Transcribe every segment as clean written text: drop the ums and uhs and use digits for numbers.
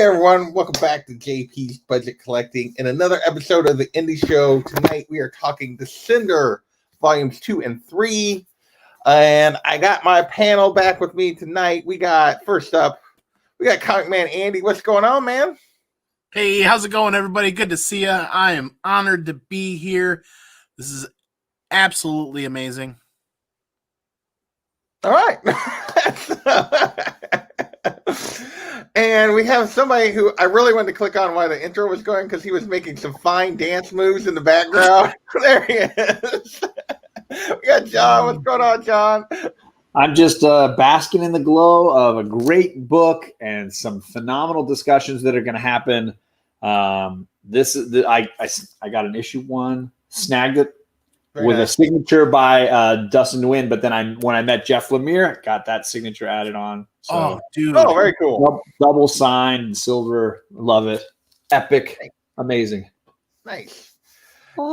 everyone, welcome back to JP's Budget Collecting in another episode of the Indie Show. Tonight we are talking Descender Volumes 2 and 3. And I got my panel back with me tonight. First up, we got Comic Man Andy. What's going on, man? Hey, how's it going, everybody? Good to see you. I am honored to be here. This is absolutely amazing. All right. And we have somebody who I really wanted to click on while the intro was going because he was making some fine dance moves in the background. There he is. We got John. What's going on, John? I'm just basking in the glow of a great book and some phenomenal discussions that are going to happen. I got an issue 1, snagged it with a signature by Dustin Nguyen, but then when I met Jeff Lemire, got that signature added on. So, oh, dude! Oh, very cool. Double signed, silver. Love it. Epic. Amazing. Nice.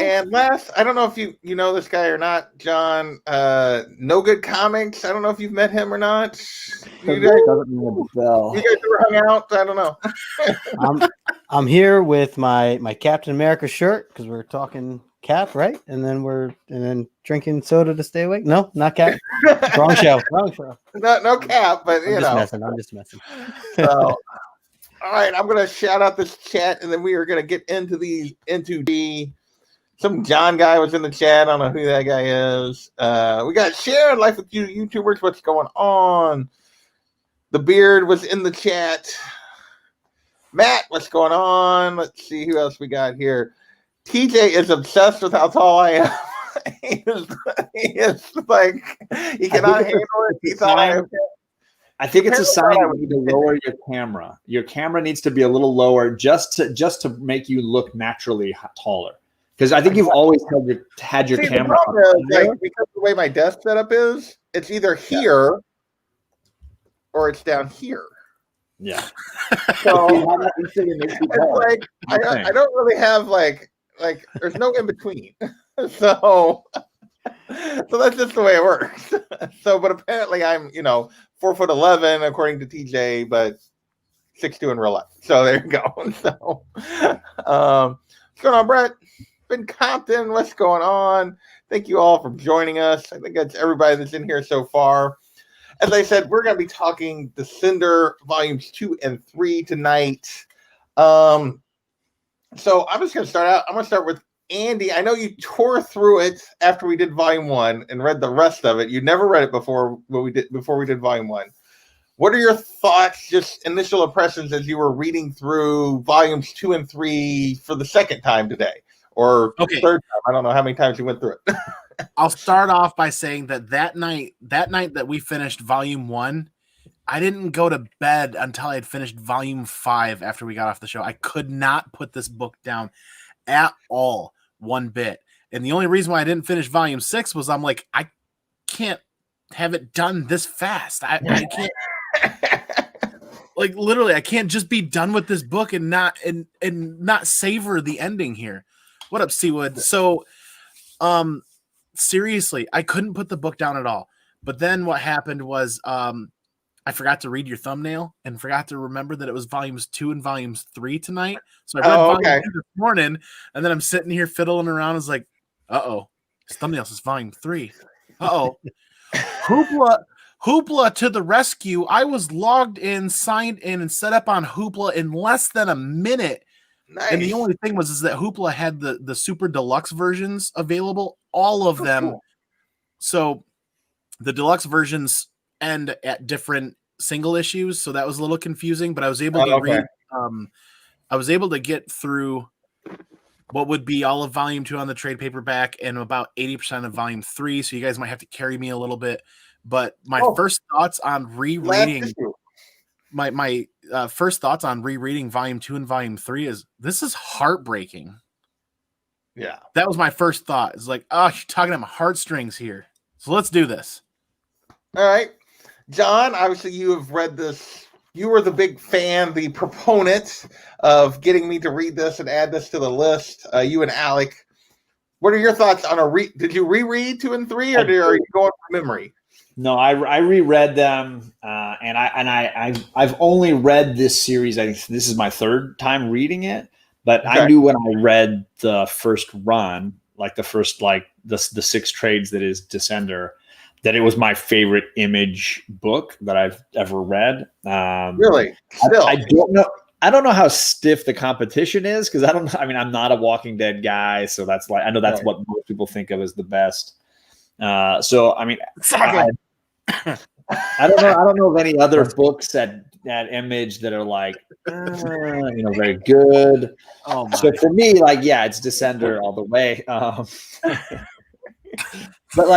And last, I don't know if you know this guy or not, John. No Good Comics. I don't know if you've met him or not. You guys ever hung out? I don't know. I'm here with my Captain America shirt because we're talking Cap, right? And then drinking soda to stay awake. No, not Cap. Wrong show. No Cap, but I'm just messing. So, all right, I'm gonna shout out this chat, and then we are gonna get into some John guy was in the chat. I don't know who that guy is. We got Sharon, Life with You YouTubers. What's going on? The Beard was in the chat. Matt, what's going on? Let's see who else we got here. TJ is obsessed with how tall I am. he is like, he cannot handle it. He thought I think it's a sign you need to lower your camera. Your camera needs to be a little lower just to make you look naturally taller. Because I think you've always had your camera up. Because of the way my desk setup is, it's either here or it's down here. Yeah. So it's like I don't really have like there's no in between. So that's just the way it works. So, but apparently I'm 4'11" according to TJ, but 6'2" in real life. So there you go. So what's going on, Brett? Ben Compton, what's going on? Thank you all for joining us. I think that's everybody that's in here so far. As I said, we're going to be talking Descender Volumes 2 and 3 tonight. So I'm just going to start out. I'm going to start with Andy. I know you tore through it after we did Volume 1 and read the rest of it. You never read it before we did Volume 1. What are your thoughts, just initial impressions as you were reading through Volumes 2 and 3 for the second time today? Or third time? I don't know how many times you went through it. I'll start off by saying that night that we finished Volume 1, I didn't go to bed until I had finished Volume 5 after we got off the show. I could not put this book down at all, one bit. And the only reason why I didn't finish Volume 6 was I'm like, I can't have it done this fast. I can't. Like literally, I can't just be done with this book and not savor the ending here. What up, Seawood? So, seriously, I couldn't put the book down at all. But then what happened was I forgot to read your thumbnail and forgot to remember that it was Volumes 2 and Volumes 3 tonight. So I read Volume 2 this morning, and then I'm sitting here fiddling around. I was like, uh-oh, his thumbnail says Volume 3. Uh-oh. Hoopla to the rescue. I was logged in, signed in, and set up on Hoopla in less than a minute. Nice. And the only thing was that Hoopla had the super deluxe versions available, all of them. Cool. So the deluxe versions end at different single issues, so that was a little confusing. But I was able to read. I was able to get through what would be all of Volume 2 on the trade paperback and about 80% of Volume 3. So you guys might have to carry me a little bit. But my first thoughts on rereading. My first thoughts on rereading Volume 2 and Volume 3 is this is heartbreaking. Yeah. That was my first thought. It's like, oh, you're talking about my heartstrings here. So let's do this. All right. John, obviously you have read this. You were the big fan, the proponent of getting me to read this and add this to the list. You and Alec. What are your thoughts on did you reread 2 and 3 or are you going from memory? No, I reread them, and I've only read this series. I think this is my third time reading it, but Okay. I knew when I read the first run, like the first the 6 trades that is Descender, that it was my favorite Image book that I've ever read. Really? Still, I don't know. I don't know how stiff the competition is because I don't. I mean, I'm not a Walking Dead guy, so that's I know that's what most people think of as the best. So I mean, I don't know. I don't know of any other books at Image that are very good. Oh my. So for me, it's Descender all the way. But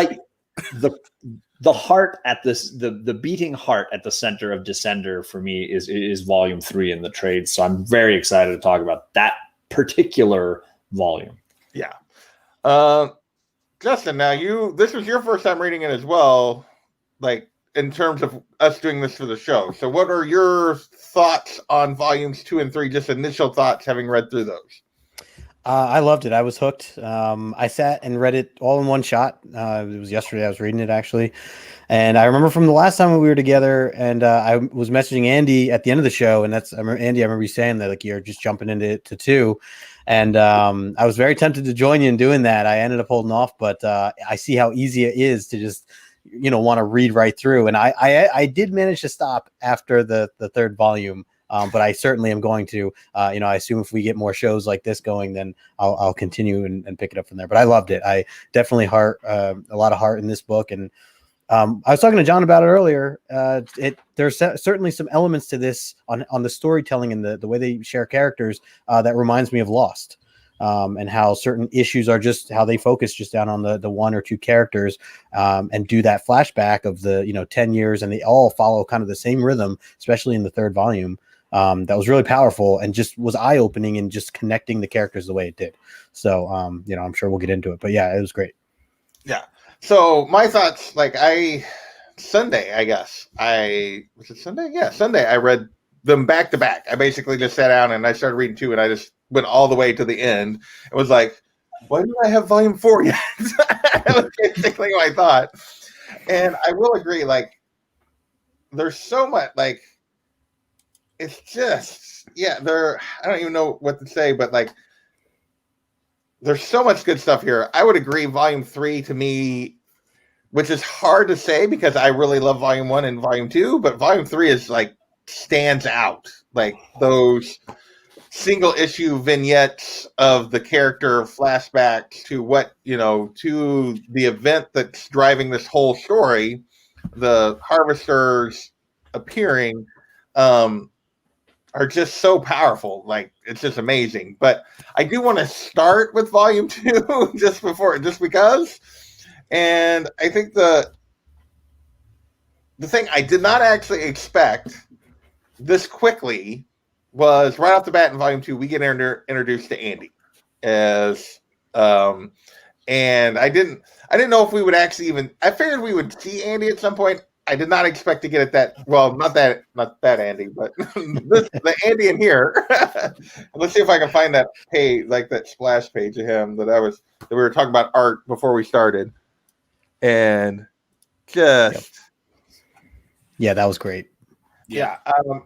the heart at this, the beating heart at the center of Descender for me is volume 3 in the trade. So I'm very excited to talk about that particular volume. Yeah. Justin, now this was your first time reading it as well, in terms of us doing this for the show. So what are your thoughts on volumes 2 and 3, just initial thoughts having read through those? I loved it. I was hooked. I sat and read it all in one shot. It was yesterday. I was reading it actually. And I remember from the last time we were together, and I was messaging Andy at the end of the show. And I remember you saying that you're just jumping into 2. And I was very tempted to join you in doing that. I ended up holding off, but I see how easy it is to just, want to read right through. And I did manage to stop after the third volume. But I certainly am going to, I assume if we get more shows like this going, then I'll continue and pick it up from there. But I loved it. I definitely a lot of heart in this book. And I was talking to John about it earlier. There's certainly some elements to this on the storytelling and the way they share characters that reminds me of Lost. And how certain issues are just how they focus just down on the 1 or 2 characters and do that flashback of the 10 years, and they all follow kind of the same rhythm, especially in the third volume. That was really powerful and just was eye-opening and just connecting the characters the way it did. So, I'm sure we'll get into it, but yeah, it was great. Yeah. So my thoughts, Sunday, I guess was it Sunday? Yeah, Sunday. I read them back to back. I basically just sat down and I started reading 2, and I just went all the way to the end. It was like, why do I have volume 4 yet? That was basically what I thought. And I will agree, there's so much, it's just, I don't even know what to say, but there's so much good stuff here. I would agree, volume 3 to me, which is hard to say because I really love volume 1 and volume 2, but volume 3 is stands out. Those single issue vignettes of the character flashbacks to to the event that's driving this whole story, the harvesters appearing, are just so powerful. It's just amazing. But I do want to start with volume 2 just because. And I think the thing I did not actually expect this quickly was right off the bat in volume 2, we get introduced to Andy and I didn't know if we would actually I figured we would see Andy at some point. I did not expect to get at that. Well, not that Andy, but the Andy in here. Let's see if I can find that page, that splash page of him that we were talking about art before we started. And just. Yeah, that was great. Yeah.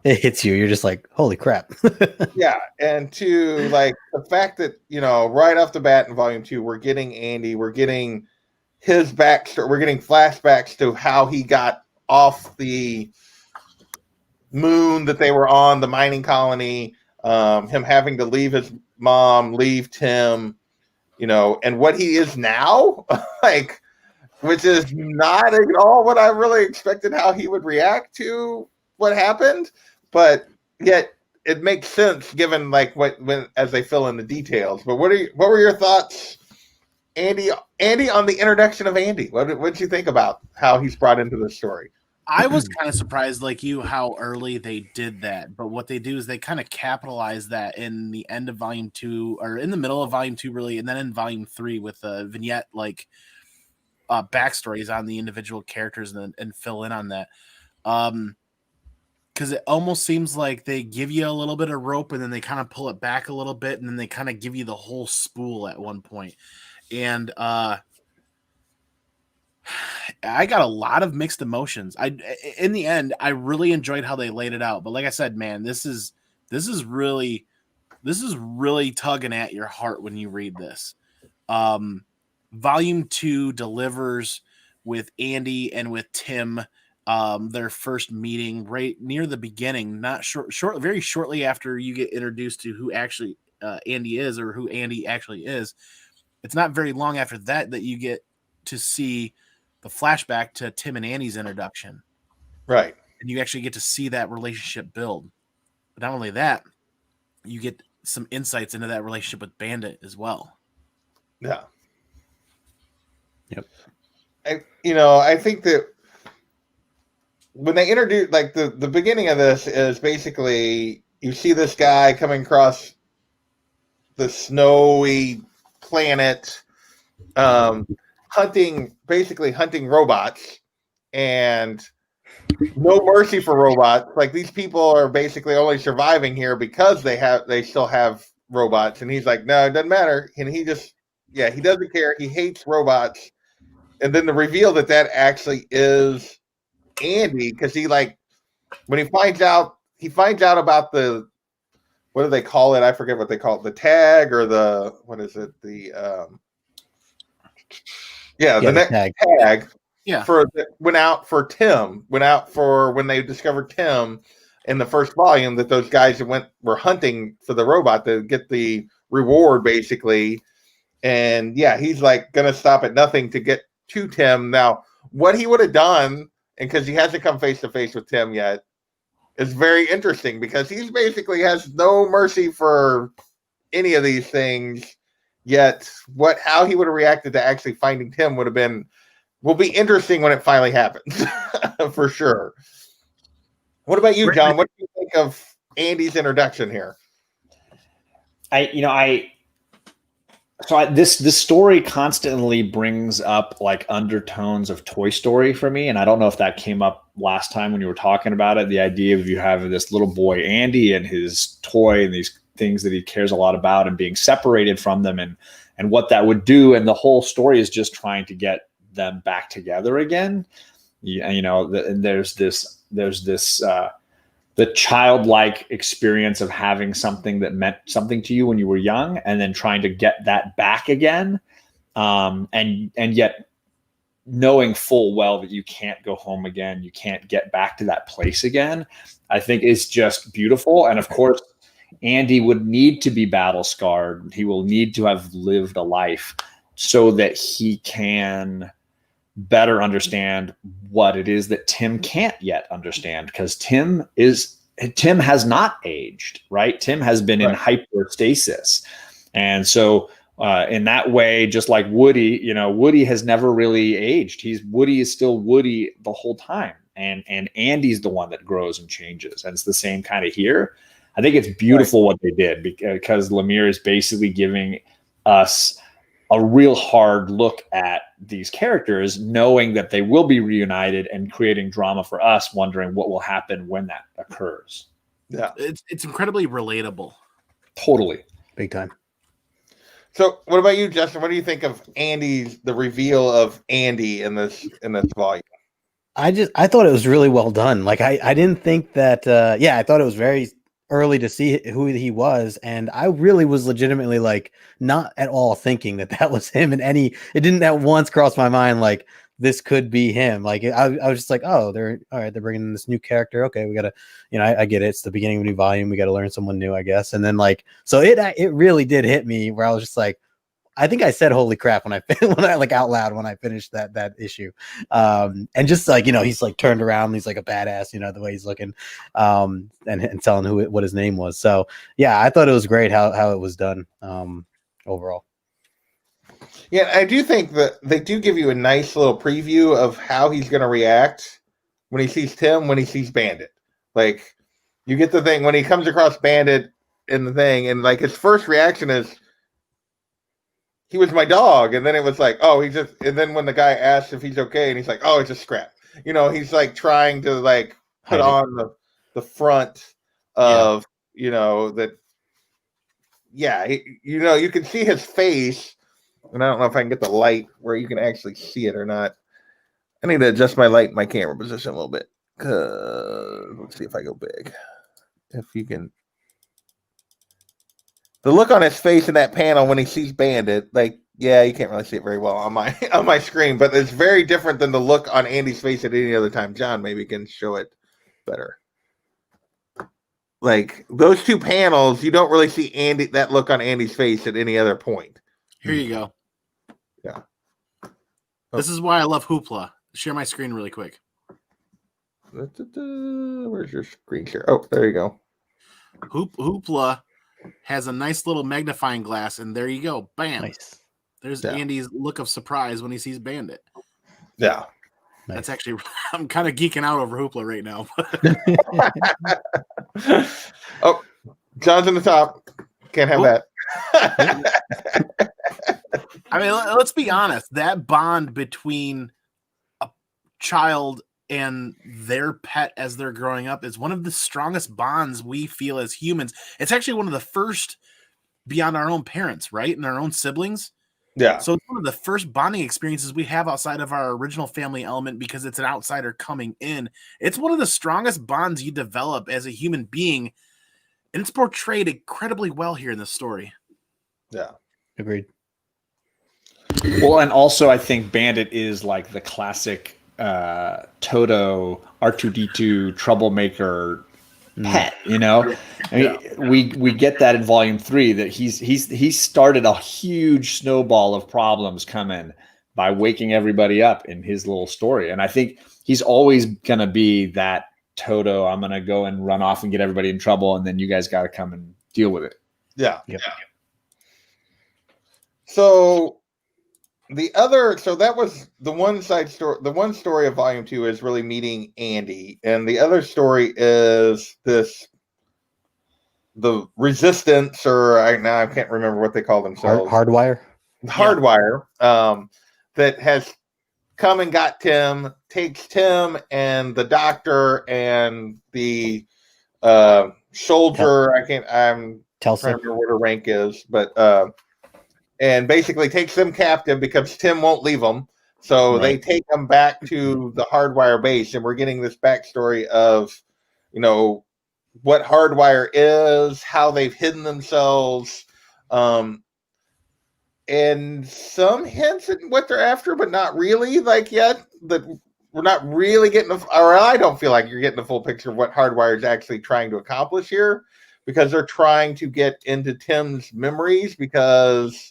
It hits you. You're just like, holy crap. Yeah. And to the fact that, right off the bat in volume 2, we're getting Andy, we're getting his backstory, we're getting flashbacks to how he got off the moon that they were on, the mining colony, him having to leave his mom, leave Tim, and what he is now, which is not at all what I really expected how he would react to what happened, but yet it makes sense given as they fill in the details. But what were your thoughts, Andy, on the introduction of Andy? What did you think about how he's brought into the story? I was kind of surprised, like you, how early they did that. But what they do is they kind of capitalize that in the end of volume 2, or in the middle of volume 2, really, and then in volume 3 with a vignette backstories on the individual characters and fill in on that. Because it almost seems like they give you a little bit of rope and then they kind of pull it back a little bit and then they kind of give you the whole spool at one point. And I got a lot of mixed emotions. In the end, I really enjoyed how they laid it out. But like I said, man, this is really tugging at your heart when you read this. Volume 2 delivers with Andy and with Tim, their first meeting right near the beginning, not very shortly after you get introduced to who actually Andy is, or who Andy actually is. It's not very long after that you get to see the flashback to Tim and Andy's introduction. Right. And you actually get to see that relationship build. But not only that, you get some insights into that relationship with Bandit as well. Yeah. Yep. I think that when they introduce, like, the beginning of this is basically you see this guy coming across the snowy planet, hunting robots, and no mercy for robots. Like, these people are basically only surviving here because they still have robots. And he's like, no, it doesn't matter. And he doesn't care. He hates robots. And then the reveal that actually is Andy, because when he finds out about the, what do they call it? I forget what they call it. The tag, or the, what is it? The the tag. Yeah. Went out for when they discovered Tim in the first volume, that those guys were hunting for the robot to get the reward, basically. And he's like gonna stop at nothing to get to Tim. Now, what he would have done, and because he hasn't come face to face with Tim yet, is very interesting, because he basically has no mercy for any of these things. Yet, how he would have reacted to actually finding Tim will be interesting when it finally happens, for sure. What about you, John? What do you think of Andy's introduction here? This story constantly brings up like undertones of Toy Story for me, and I don't know if that came up last time when you were talking about it. The idea of you having this little boy Andy and his toy and these things that he cares a lot about, and being separated from them, and what that would do, and the whole story is just trying to get them back together again. And there's this the childlike experience of having something that meant something to you when you were young, and then trying to get that back again. And yet knowing full well that you can't go home again, you can't get back to that place again, I think is just beautiful. And of course, Andy would need to be battle scarred. He will need to have lived a life so that he can better understand what it is that Tim can't yet understand, because Tim has not aged, right? Tim has been in hyperstasis. And so in that way, just like Woody, Woody has never really aged. Woody is still Woody the whole time. And Andy's the one that grows and changes. And it's the same kind of here. I think it's beautiful what they did, because Lemire is basically giving us a real hard look at these characters, knowing that they will be reunited, and creating drama for us, wondering what will happen when that occurs. Yeah. It's incredibly relatable. Totally. Big time. So what about you, Justin? What do you think of the reveal of Andy in this volume? I thought it was really well done. Like I didn't think that I thought it was very early to see who he was, and I really was legitimately like not at all thinking that was him it didn't at once cross my mind like this could be him. Like I was just like, oh, they're bringing in this new character. Okay, we gotta, I get it. It's the beginning of a new volume. We got to learn someone new, I guess. And then so it really did hit me where I was just like, I think I said "holy crap" when I like out loud when I finished that issue, and just he's like turned around, he's like a badass, the way he's looking, and telling what his name was. So yeah, I thought it was great how it was done overall. Yeah, I do think that they do give you a nice little preview of how he's going to react when he sees Tim, when he sees Bandit. Like, you get the thing when he comes across Bandit in the thing, and like his first reaction is, he was my dog. And then it was like, oh, and then when the guy asks if he's okay, and he's like, oh, it's a scrap. He's like trying to like put on the front of, that. Yeah. You can see his face, and I don't know if I can get the light where you can actually see it or not. I need to adjust my camera position a little bit. Let's see if I go big. If you can. The look on his face in that panel when he sees Bandit, like, yeah, you can't really see it very well on my screen, but it's very different than the look on Andy's face at any other time. John maybe can show it better. Like those two panels, you don't really see that look on Andy's face at any other point. Here you go. Yeah. This is why I love Hoopla. Share my screen really quick. Where's your screen share? Oh, there you go. Hoopla has a nice little magnifying glass, and there you go. Bam. Nice. There's Andy's look of surprise when he sees Bandit. Yeah. Nice. That's actually, I'm kind of geeking out over Hoopla right now. Oh, John's in the top. Can't have that. I mean, let's be honest. That bond between a child and their pet as they're growing up is one of the strongest bonds we feel as humans. It's actually one of the first beyond our own parents, right? And our own siblings. Yeah. So it's one of the first bonding experiences we have outside of our original family element because it's an outsider coming in. It's one of the strongest bonds you develop as a human being. And it's portrayed incredibly well here in this story. Yeah. Agreed. Well, and also I think Bandit is like the classic Toto R2D2 troublemaker pet, you know. I mean, we get that in volume 3 that he started a huge snowball of problems coming by waking everybody up in his little story, and I think he's always gonna be that Toto. I'm gonna go and run off and get everybody in trouble, and then you guys got to come and deal with it. Yeah. Yep. So that was the one side story. The one story of volume 2 is really meeting Andy, and the other story is the resistance, or I can't remember what they call themselves. Hardwire. That has come and got Tim, takes Tim and the doctor and the soldier. I'm trying to remember what her rank is, but and basically takes them captive because Tim won't leave them. So they take them back to the Hardwire base, and we're getting this backstory of, you know, what Hardwire is, how they've hidden themselves, and some hints at what they're after, but not really like yet. That we're not really getting, or I don't feel like you're getting the full picture of what Hardwire is actually trying to accomplish here, because they're trying to get into Tim's memories because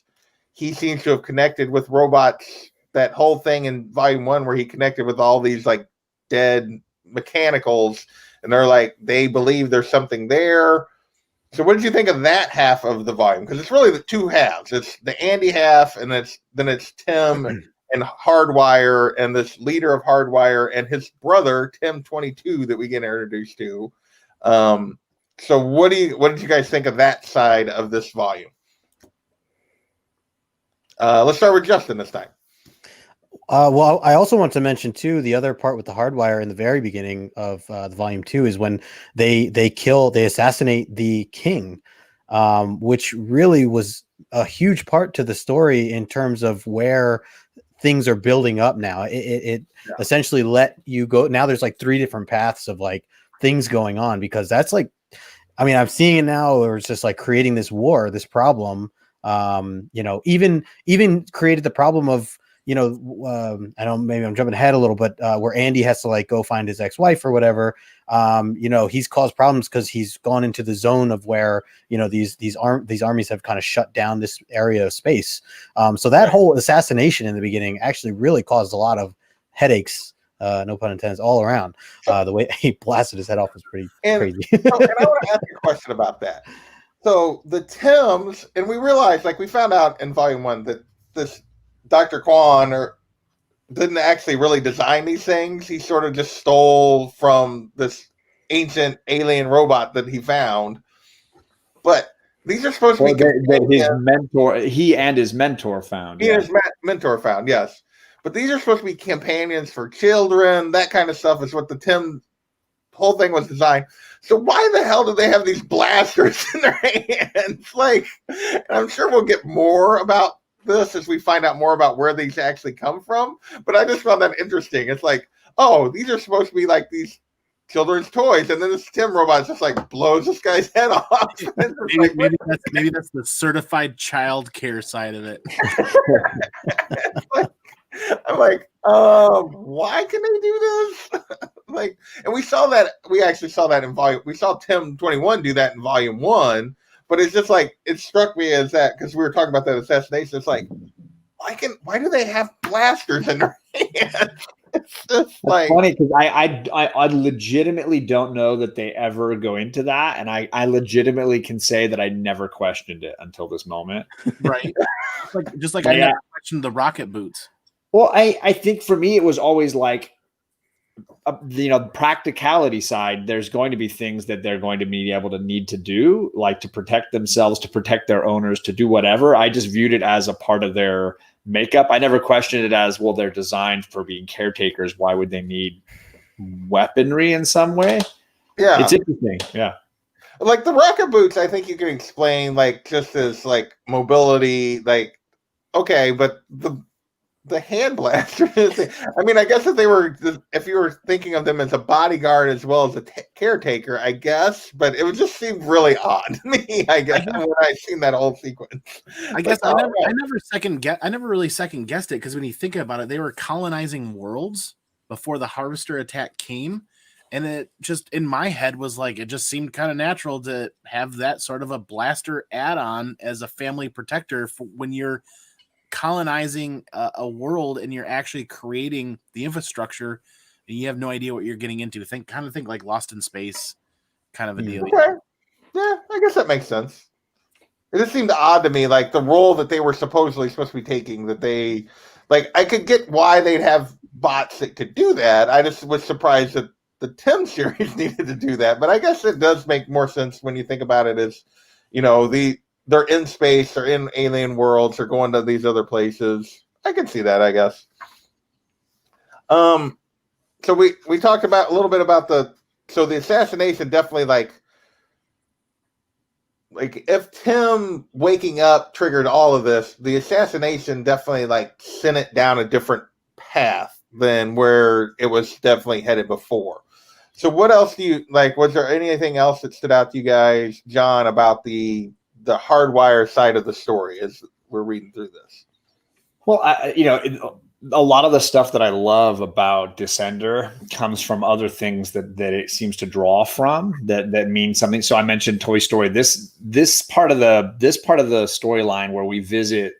he seems to have connected with robots. That whole thing in volume 1 where he connected with all these like dead mechanicals, and they're like, they believe there's something there. So what did you think of that half of the volume? Because it's really the two halves. It's the Andy half, and then it's Tim and Hardwire, and this leader of Hardwire and his brother, Tim 22, that we get introduced to. So what did you guys think of that side of this volume? Let's start with Justin this time. Well, I also want to mention too, the other part with the Hardwire in the very beginning of the volume 2 is when they assassinate the king, which really was a huge part to the story in terms of where things are building up now. It essentially let you go. Now there's like 3 different paths of like things going on, because that's like, I mean, I'm seeing it now where it's just like creating this war, this problem. You know, even created the problem of, you know, I don't, maybe I'm jumping ahead a little, but where Andy has to like go find his ex-wife or whatever. You know, he's caused problems because he's gone into the zone of where, you know, these armies have kind of shut down this area of space. So that whole assassination in the beginning actually really caused a lot of headaches, no pun intended, all around. The way he blasted his head off was pretty crazy. And I want to ask you a question about that. So the Tims, and we realized, like we found out in volume 1, that this Dr. Kwan didn't actually really design these things. He sort of just stole from this ancient alien robot that he found. But these are supposed to be his mentor. He and his mentor found. He and his mentor found, yes. But these are supposed to be companions for children. That kind of stuff is what the Tim whole thing was designed. So why the hell do they have these blasters in their hands? Like, and I'm sure we'll get more about this as we find out more about where these actually come from. But I just found that interesting. It's like, oh, these are supposed to be like these children's toys, and then this Tim robot just like blows this guy's head off. Maybe that's the certified child care side of it. I'm like, why can they do this? Like, and we actually saw that in volume. We saw Tim 21 do that in volume 1, but it's just like it struck me as that because we were talking about that assassination. It's like, why do they have blasters in their hands? It's just like funny because I legitimately don't know that they ever go into that, and I legitimately can say that I never questioned it until this moment. Right, just like I never questioned the rocket boots. Well, I think for me it was always like, practicality side. There's going to be things that they're going to be able to need to do, like to protect themselves, to protect their owners, to do whatever. I just viewed it as a part of their makeup. I never questioned it as, well, they're designed for being caretakers. Why would they need weaponry in some way? Yeah, it's interesting. Yeah, like the rocket boots, I think you can explain like just as like mobility. Like, okay, but the hand blaster. I mean, I guess if you were thinking of them as a bodyguard as well as a caretaker, I guess, but it would just seem really odd to me. I guess when I seen that whole sequence. I guess I never really second guessed it because when you think about it, they were colonizing worlds before the Harvester attack came, and it just in my head was like it just seemed kind of natural to have that sort of a blaster add-on as a family protector for when you're colonizing a world and you're actually creating the infrastructure and you have no idea what you're getting into. Think like Lost in Space kind of a deal. Okay. Yeah, I guess that makes sense. It just seemed odd to me, like the role that they were supposedly supposed to be taking, that they like I could get why they'd have bots that could do that. I just was surprised that the Tim series needed to do that. But I guess it does make more sense when you think about it as, they're in space, they're in alien worlds, they're going to these other places. I can see that, I guess. So we talked about a little bit about the assassination definitely like if Tim waking up triggered all of this, the assassination definitely like sent it down a different path than where it was definitely headed before. So what else do you like? Was there anything else that stood out to you guys, John, about the hardwire side of the story as we're reading through this? Well, a lot of the stuff that I love about Descender comes from other things that it seems to draw from that mean something. So I mentioned Toy Story. This part of the storyline where we visit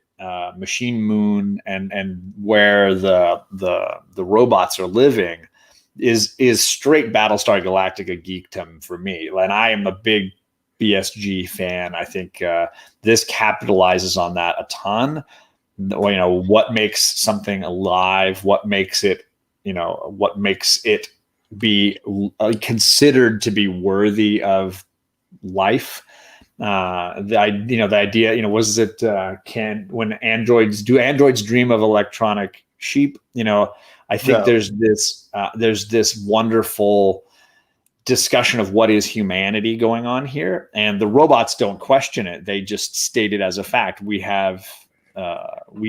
Machine Moon and where the robots are living is straight Battlestar Galactica geekdom for me. And I am a big BSG fan. I think this capitalizes on that a ton. What makes something alive, what makes it be considered to be worthy of life. The idea, was it when androids dream of electronic sheep? I think there's this wonderful discussion of what is humanity going on here, and the robots don't question it. They just state it as a fact. We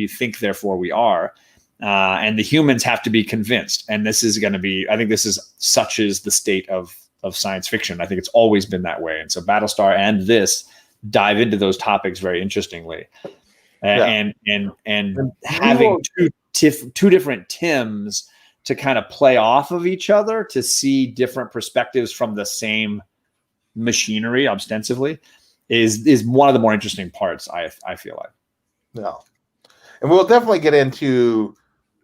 think, therefore we are. And the humans have to be convinced. And this is going to be, I think this is such is the state of science fiction. I think it's always been that way. And so Battlestar and this dive into those topics very interestingly. And having two different Tims to kind of play off of each other, to see different perspectives from the same machinery ostensibly is one of the more interesting parts, I feel like. No, and we'll definitely get into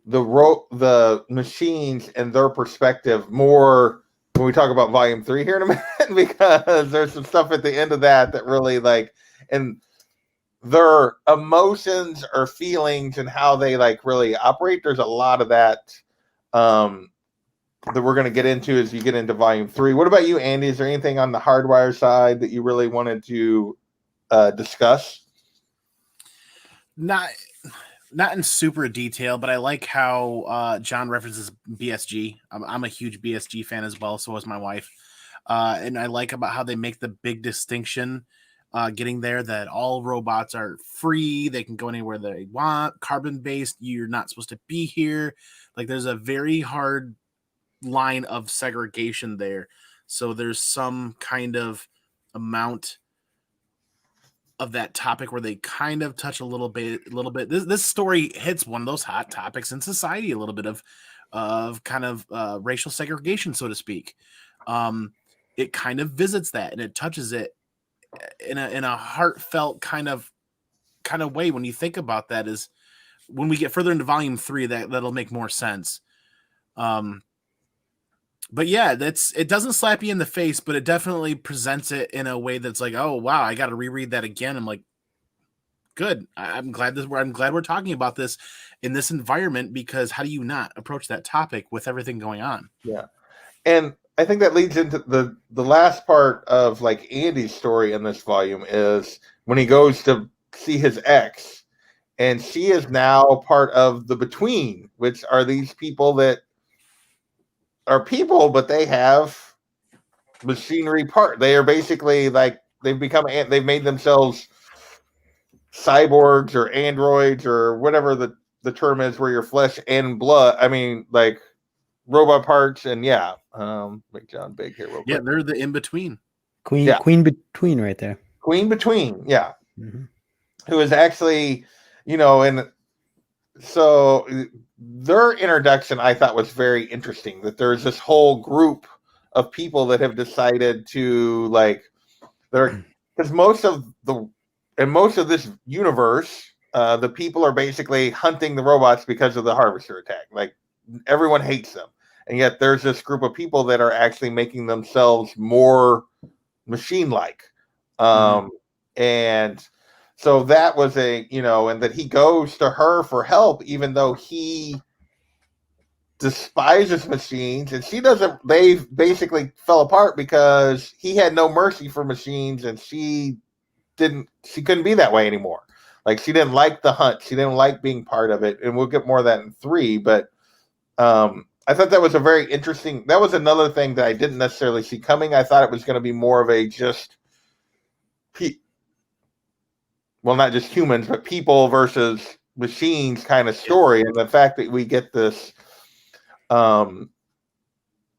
the machines and their perspective more when we talk about Volume 3 here in a minute, because there's some stuff at the end of that really and their emotions or feelings and how they really operate. There's a lot of that that we're going to get into as you get into Volume 3. What about you, Andy? Is there anything on the hardwire side that you really wanted to discuss? Not in super detail, but I like how John references BSG. I'm a huge BSG fan as well. So is my wife. And I like about how they make the big distinction getting there, that all robots are free, they can go anywhere they want, carbon-based, you're not supposed to be here. Like there's a very hard line of segregation there. So there's some kind of amount of that topic where they kind of touch a little bit. This story hits one of those hot topics in society, a little bit of kind of racial segregation, so to speak. It kind of visits that, and it touches it in a heartfelt kind of way. When you think about that, is when we get further into volume 3, that'll make more sense. But yeah, it doesn't slap you in the face, but it definitely presents it in a way that's like, oh wow, I got to reread that again. I'm like, good. I'm glad we're talking about this in this environment, because how do you not approach that topic with everything going on? Yeah, and I think that leads into the last part of like Andy's story in this volume is when he goes to see his ex, and she is now part of the Between, which are these people that are people, but they have machinery part. They are basically like they've made themselves cyborgs or androids or whatever the term is, where your flesh and blood. I mean, like robot parts, and make John big here real quick. Yeah, they're the in between. Queen between right there. Queen between, yeah. Mm-hmm. Who is actually, and so their introduction I thought was very interesting, that there's this whole group of people that have decided to because most of this universe, the people are basically hunting the robots because of the harvester attack. Like everyone hates them. And yet there's this group of people that are actually making themselves more machine-like. And so that was and that he goes to her for help, even though he despises machines, and she doesn't. They basically fell apart because he had no mercy for machines, and she couldn't be that way anymore. Like she didn't like the hunt. She didn't like being part of it. And we'll get more of that in 3, but I thought that was a very interesting, that was another thing that I didn't necessarily see coming. I thought it was going to be more of a not just humans, but people versus machines kind of story. And the fact that we get this, the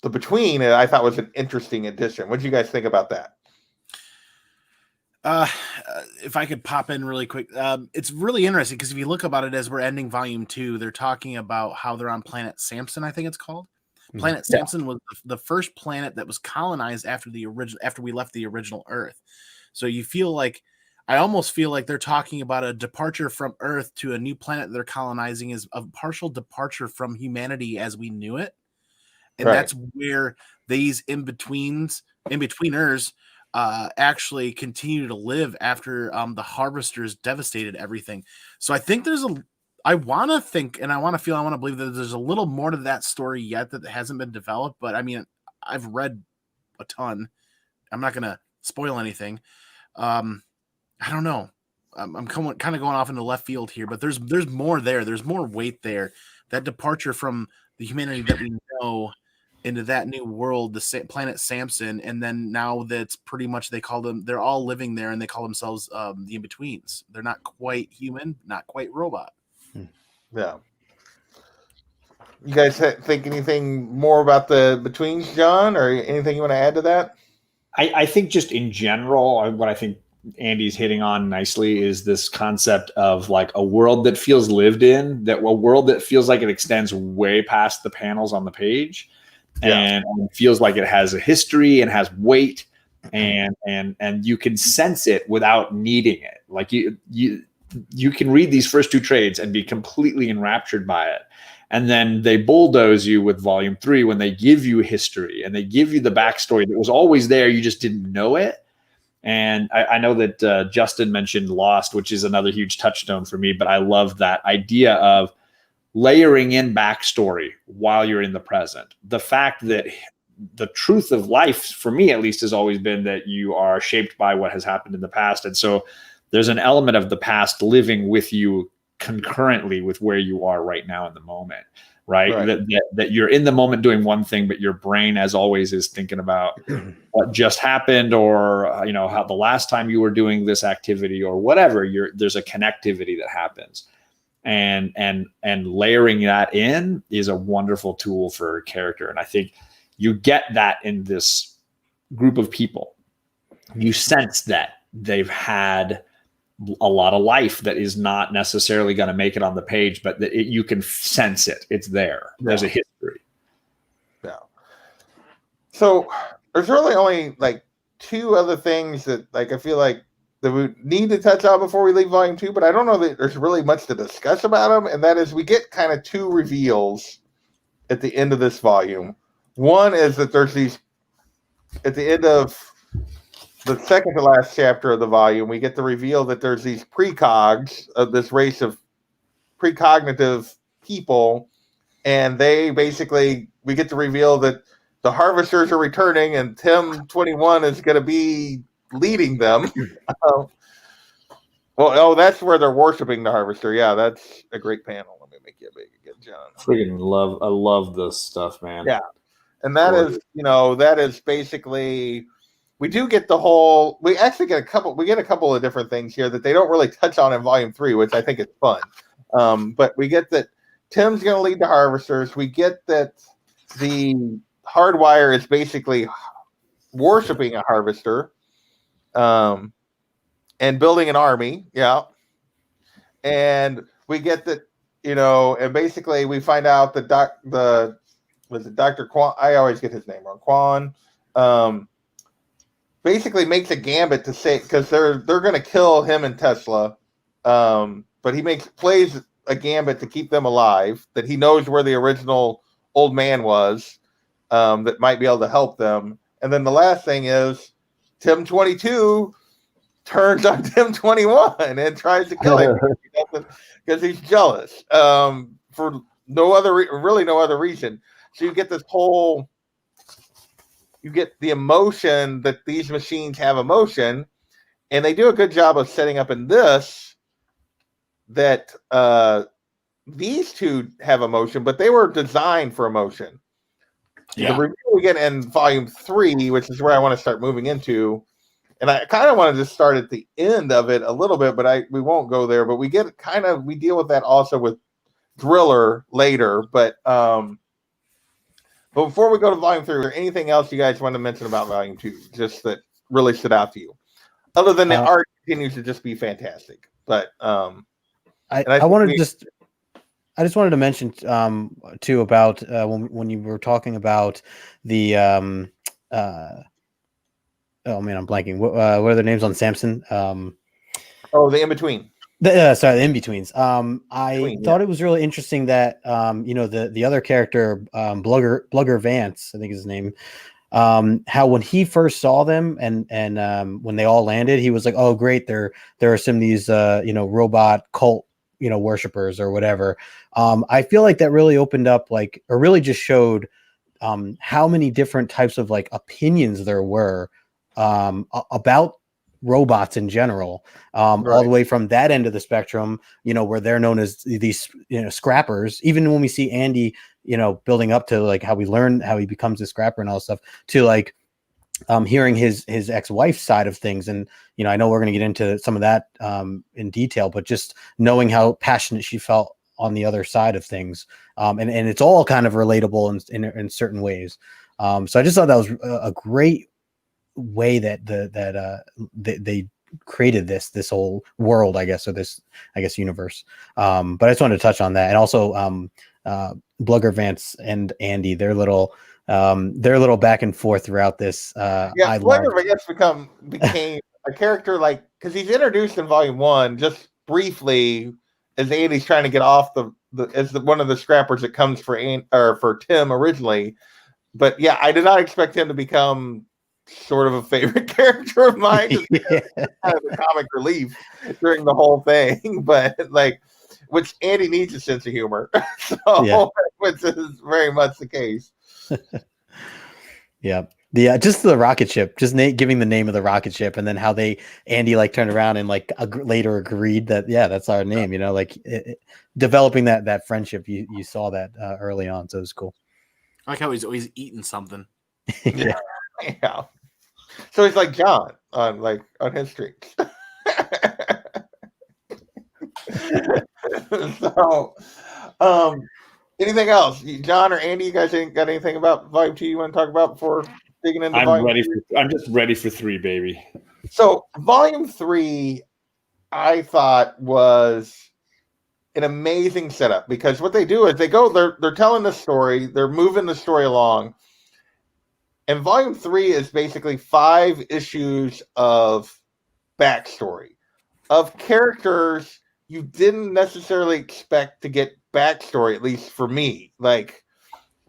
Between, I thought was an interesting addition. What did you guys think about that? If I could pop in really quick, it's really interesting because if you look about it as we're ending volume 2, they're talking about how they're on planet Samson, I think it's called. Planet Samson was the first planet that was colonized after we left the original Earth. So I almost feel like they're talking about a departure from Earth to a new planet they're colonizing, is a partial departure from humanity as we knew it. And that's where these in-betweeners actually continue to live after the harvesters devastated everything. So I think I want to believe that there's a little more to that story yet that hasn't been developed. But I mean, I've read a ton. I'm not going to spoil anything. I don't know. I'm kind of going off into left field here, but there's more there. There's more weight there. That departure from the humanity that we know into that new world, the planet Samson, and then now that's pretty much they're all living there, and they call themselves the in-betweens. They're not quite human, not quite robot. Yeah. You guys think anything more about the Betweens, John, or anything you want to add to that? I think just in general, what I think Andy's hitting on nicely is this concept of like a world that feels lived in, a world that feels like it extends way past the panels on the page, and feels like it has a history and has weight, and you can sense it without needing it. Like you can read these first 2 trades and be completely enraptured by it. And then they bulldoze you with volume 3 when they give you history and they give you the backstory that was always there. You just didn't know it. And I know that Justin mentioned Lost, which is another huge touchstone for me, but I love that idea of layering in backstory while you're in the present. The fact that the truth of life, for me at least, has always been that you are shaped by what has happened in the past. And so there's an element of the past living with you concurrently with where you are right now in the moment, right? That you're in the moment doing one thing, but your brain, as always, is thinking about what just happened, or how the last time you were doing this activity, or whatever. There's a connectivity that happens, and layering that in is a wonderful tool for a character. And I think you get that in this group of people. You sense that they've had a lot of life that is not necessarily going to make it on the page, but that you can sense it. It's there. There's a history. Yeah. So there's really only like two other things that I feel like that we need to touch on before we leave volume 2, but I don't know that there's really much to discuss about them. And that is, we get kind of two reveals at the end of this volume. One is that there's these, at the end of the second to last chapter of the volume, we get the reveal that there's these precogs of this race of precognitive people, and they basically, we get to reveal that the harvesters are returning, and Tim 21 is going to be leading them. That's where they're worshiping the harvester. Yeah, that's a great panel. Let me make you a big again, John. I love this stuff, man. Yeah, and that is, that is basically. We do get we actually get a couple of different things here that they don't really touch on in volume 3, which I think is fun. But we get that Tim's going to lead the harvesters. We get that the Hardwire is basically worshiping a harvester, and building an army. Yeah. And we get that, and basically we find out that Dr. Quan, I always get his name wrong. Quan, basically makes a gambit to say, because they're going to kill him and Tesla, but he plays a gambit to keep them alive, that he knows where the original old man was, that might be able to help them. And then the last thing is Tim 22 turns on Tim 21 and tries to kill him because he's jealous, for no other reason. So you get this whole, you get the emotion that these machines have emotion, and they do a good job of setting up in this that these two have emotion, but they were designed for emotion. Yeah. The review we get in volume 3, which is where I want to start moving into, and I kind of want to just start at the end of it a little bit, but we won't go there. But we deal with that also with Driller later, but before we go to volume 3, is there anything else you guys want to mention about volume 2, just that really stood out to you? Other than the art continues to just be fantastic. But I just wanted to mention too about when you were talking about the oh man, I'm blanking. What are their names on Samson? The in-between. The in-betweens. I thought it was really interesting that the other character, Blugger Vance, I think is his name, how when he first saw them and when they all landed, he was like, oh great, there are some of these robot cult worshipers or whatever. I feel like that really opened up or really just showed how many different types of opinions there were about robots in general, all the way from that end of the spectrum, where they're known as these scrappers. Even when we see Andy building up to how we learn how he becomes a scrapper and all this stuff, to hearing his ex-wife's side of things. And I know we're going to get into some of that in detail, but just knowing how passionate she felt on the other side of things, and it's all kind of relatable in certain ways. So I just thought that was a great way that they created this whole world, I guess, or this universe. But I just wanted to touch on that, and also Blugger Vance and Andy, their little back and forth throughout this. Blugger Vance became a character, because he's introduced in volume 1 just briefly as Andy's trying to get off as one of the scrappers that comes for Tim originally. But yeah, I did not expect him to become sort of a favorite character of mine. Kind of a comic relief during the whole thing, but which Andy needs a sense of humor, which is very much the case. Yeah. The just the rocket ship, just giving the name of the rocket ship, and then how Andy like turned around and like later agreed that that's our name. Like developing that friendship. You saw that early on, so it was cool. I like how he's always eating something. Yeah. So he's like John on his streaks. So, anything else, John or Andy? You guys ain't got anything about Volume 2 you want to talk about before digging into Volume 3? I'm just ready for 3, baby. So Volume 3, I thought was an amazing setup because what they do is they're telling the story, they're moving the story along, and Volume 3 is basically 5 issues of backstory of characters you didn't necessarily expect to get backstory, at least for me. Like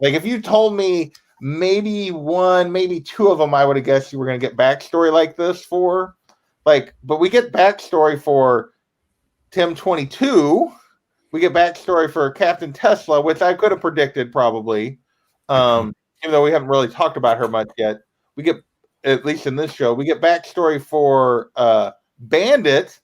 if you told me maybe 1, maybe 2 of them, I would have guessed you were going to get backstory like this for. But we get backstory for Tim 22. We get backstory for Captain Tesla, which I could have predicted probably, even though we haven't really talked about her much yet. We get, at least in this show, we get backstory for Bandit.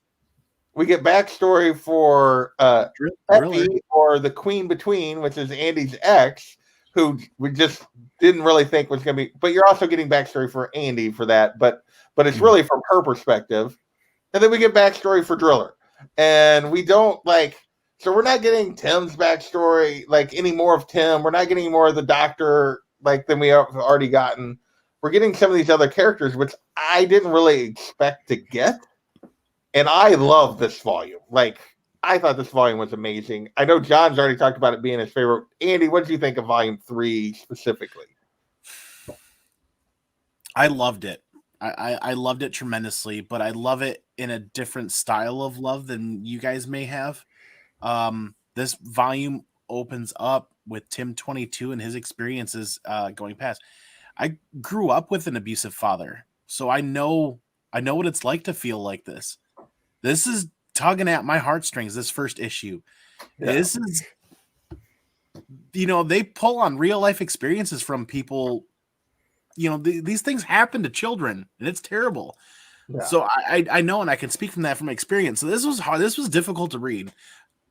We get backstory for Effie, or the Queen Between, which is Andy's ex, who we just didn't really think was going to be. But you're also getting backstory for Andy for that. But it's really from her perspective. And then we get backstory for Driller. And we don't so we're not getting Tim's backstory, any more of Tim. We're not getting any more of the Doctor, than we have already gotten. We're getting some of these other characters, which I didn't really expect to get. And I love this volume. I thought this volume was amazing. I know John's already talked about it being his favorite. Andy, what did you think of Volume 3 specifically? I loved it. I loved it tremendously, but I love it in a different style of love than you guys may have. This volume opens up with Tim 22 and his experiences going past. I grew up with an abusive father, so I know what it's like to feel like this. This is tugging at my heartstrings, this first issue. Yeah. This is, they pull on real life experiences from people. These things happen to children, and it's terrible. Yeah. So I know, and I can speak from that from experience. So this was hard. This was difficult to read.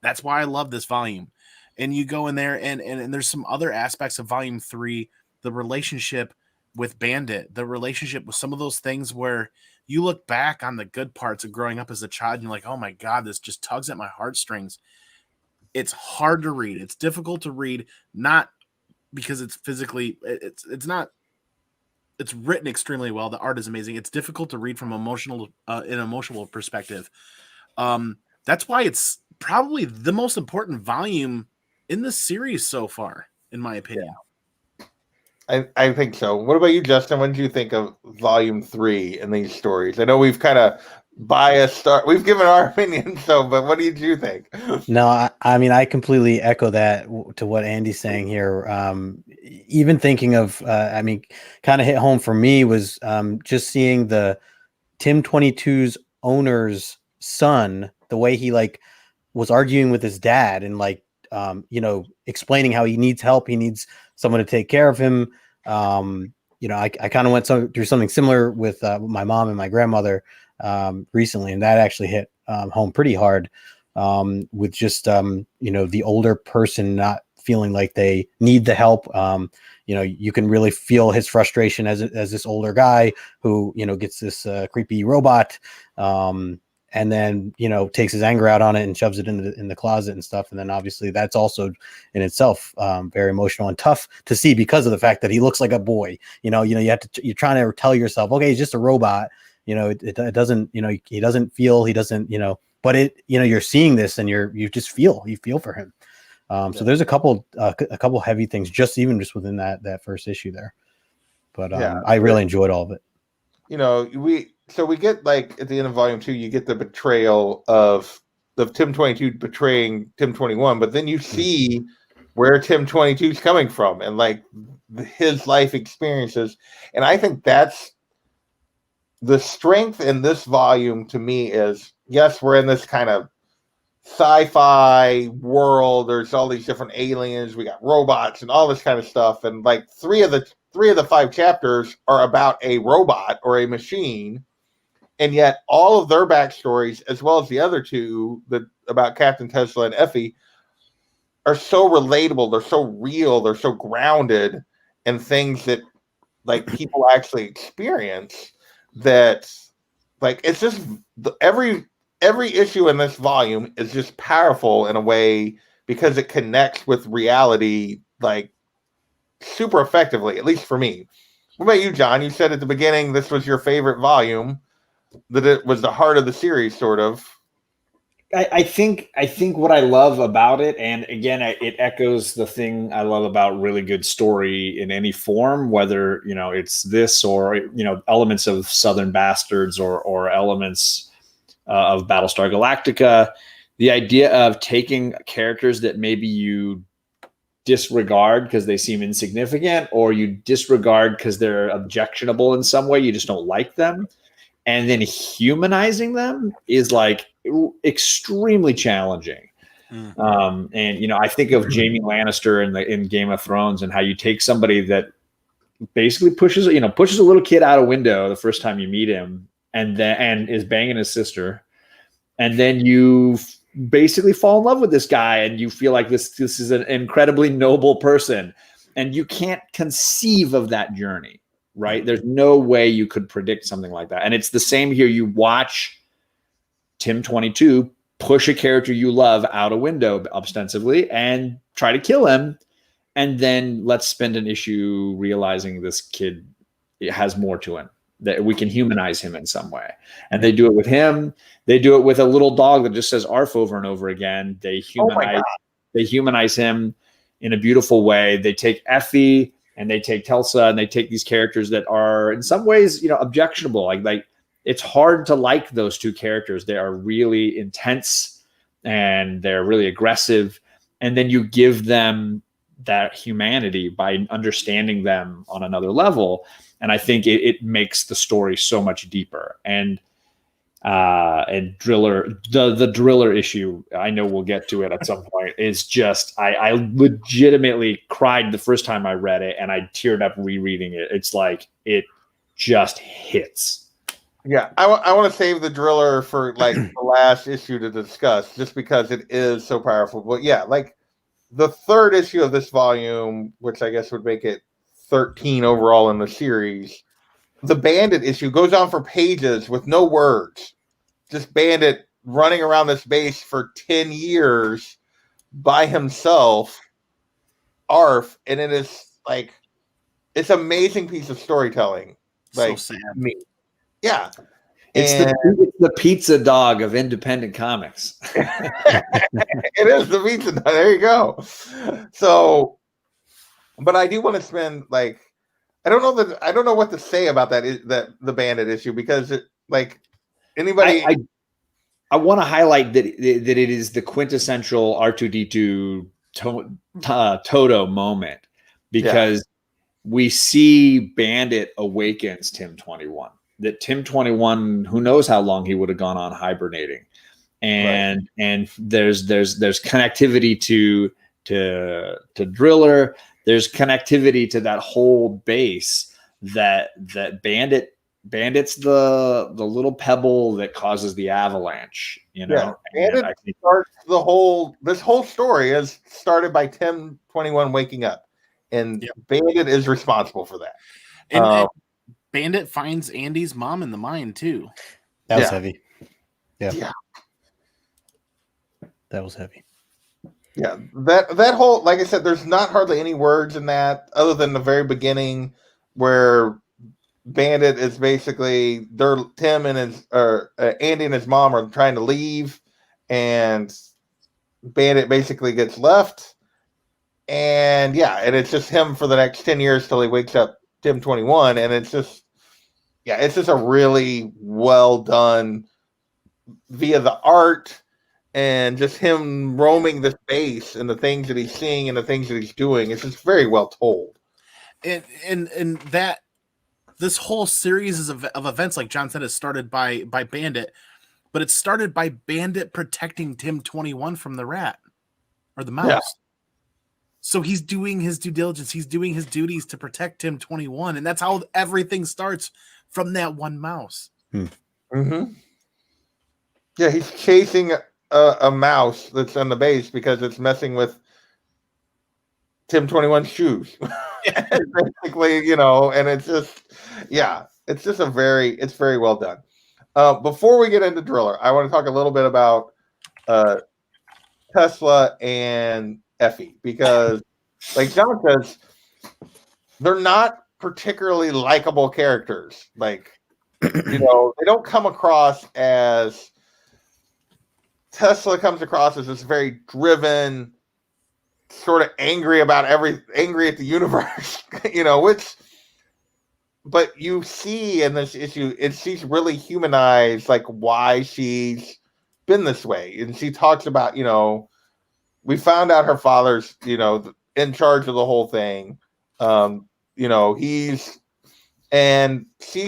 That's why I love this volume. And you go in there, and there's some other aspects of Volume 3, the relationship with Bandit, the relationship with some of those things where you look back on the good parts of growing up as a child, and you're like, oh my God, this just tugs at my heartstrings. It's hard to read. It's difficult to read, not because it's physically, it's not, it's written extremely well. The art is amazing. It's difficult to read from an emotional perspective. That's why it's probably the most important volume in the series so far, in my opinion. Yeah. I think so. What about you, Justin? What did you think of Volume 3 and these stories? I know we've kind of biased. We've given our opinion, but what did you think? No, I mean, I completely echo that to what Andy's saying here. Even thinking of, kind of hit home for me was just seeing the Tim 22's owner's son, the way he was arguing with his dad and explaining how he needs help. He needs someone to take care of him. I kind of went through something similar with my mom and my grandmother recently, and that actually hit home pretty hard with just the older person not feeling like they need the help. You can really feel his frustration as this older guy who gets this creepy robot. And then, takes his anger out on it and shoves it in the closet and stuff. And then obviously that's also in itself very emotional and tough to see because of the fact that he looks like a boy. You're trying to tell yourself, okay, he's just a robot. It doesn't, he doesn't feel, he doesn't, but you're seeing this and you feel for him. So there's a couple heavy things just within that first issue there. But I really enjoyed all of it. We get at the end of Volume 2, you get the betrayal of Tim 22 betraying Tim 21, but then you see where Tim 22 is coming from and his life experiences. And I think that's the strength in this volume to me is, yes, we're in this kind of sci-fi world. There's all these different aliens. We got robots and all this kind of stuff. And 3 of the 3 of the 5 chapters are about a robot or a machine, and yet all of their backstories, as well as the other 2 about Captain Tesla and Effie, are so relatable. They're so real. They're so grounded in things that like people actually experience. That like it's just every issue in this volume is just powerful in a way because it connects with reality like super effectively, at least for me. What about you, John? You said at the beginning this was your favorite volume, that it was the heart of the series, sort of. I think what I love about it, and again, it echoes the thing I love about really good story in any form, whether it's this or elements of Southern Bastards or elements of Battlestar Galactica. The idea of taking characters that maybe you disregard because they seem insignificant, or you disregard because they're objectionable in some way, you just don't like them, and then humanizing them is like extremely challenging. And I think of Jaime Lannister in Game of Thrones, and how you take somebody that basically pushes a little kid out a window the first time you meet him, and is banging his sister, and then you basically fall in love with this guy, and you feel like this is an incredibly noble person, and you can't conceive of that journey. Right? There's no way you could predict something like that. And it's the same here. You watch Tim 22 push a character you love out a window ostensibly and try to kill him. And then let's spend an issue realizing this kid has more to him, that we can humanize him in some way. And they do it with him. They do it with a little dog that just says "arf" over and over again. They humanize him in a beautiful way. They take Effie, and they take Telsa, and they take these characters that are in some ways, objectionable. Like it's hard to like those 2 characters. They are really intense and they're really aggressive. And then you give them that humanity by understanding them on another level. And I think it makes the story so much deeper. And Driller, the Driller issue, I know we'll get to it at some point, is just I legitimately cried the first time I read it, and I teared up rereading it. It's like it just hits. Yeah, I want to save the Driller for like the last issue to discuss, just because it is so powerful. But yeah, like the 3rd issue of this volume, which I guess would make it 13 overall in the series, the Bandit issue goes on for pages with no words. Just Bandit running around this base for 10 years by himself, ARF, and it is like it's an amazing piece of storytelling. Like, so sad. Yeah. It's the pizza dog of independent comics. It is the pizza dog. There you go. So, but I do want to spend like I don't know what to say about that the Bandit issue, because it like anybody. I want to highlight that it is the quintessential R2D2 Toto moment, because we see Bandit awakens Tim 21. That Tim 21, who knows how long he would have gone on hibernating, and there's connectivity to Driller. There's connectivity to that whole base that Bandit's the little pebble that causes the avalanche. Bandit starts this whole story is started by Tim 21 waking up, and Bandit is responsible for that. And Bandit finds Andy's mom in the mine too. That was heavy. Yeah. That was heavy. Yeah, that whole, like I said, there's not hardly any words in that other than the very beginning where Bandit is basically Tim and Andy and his mom are trying to leave, and Bandit basically gets left, and it's just him for the next 10 years till he wakes up Tim 21, and it's just a really well done via the art and just him roaming the space and the things that he's seeing and the things that he's doing. It's just very well told. And that this whole series of events, like John said, is started by Bandit, but it's started by Bandit protecting Tim 21 from the rat or the mouse. So he's doing his due diligence. He's doing his duties to protect Tim 21. And that's how everything starts from that one mouse. Mm-hmm. Yeah, he's chasing a mouse that's on the base because it's messing with Tim 21's shoes. Basically, you know, and it's just, yeah, it's just it's very well done. Before we get into Driller, I want to talk a little bit about Tesla and Effie, because like John says, they're not particularly likable characters. Like, you know, they don't come across as Tesla comes across as this very driven, sort of angry at the universe, you know, but you see in this issue, she's really humanized, like why she's been this way. And she talks about, you know, we found out her father's, you know, in charge of the whole thing. You know, she's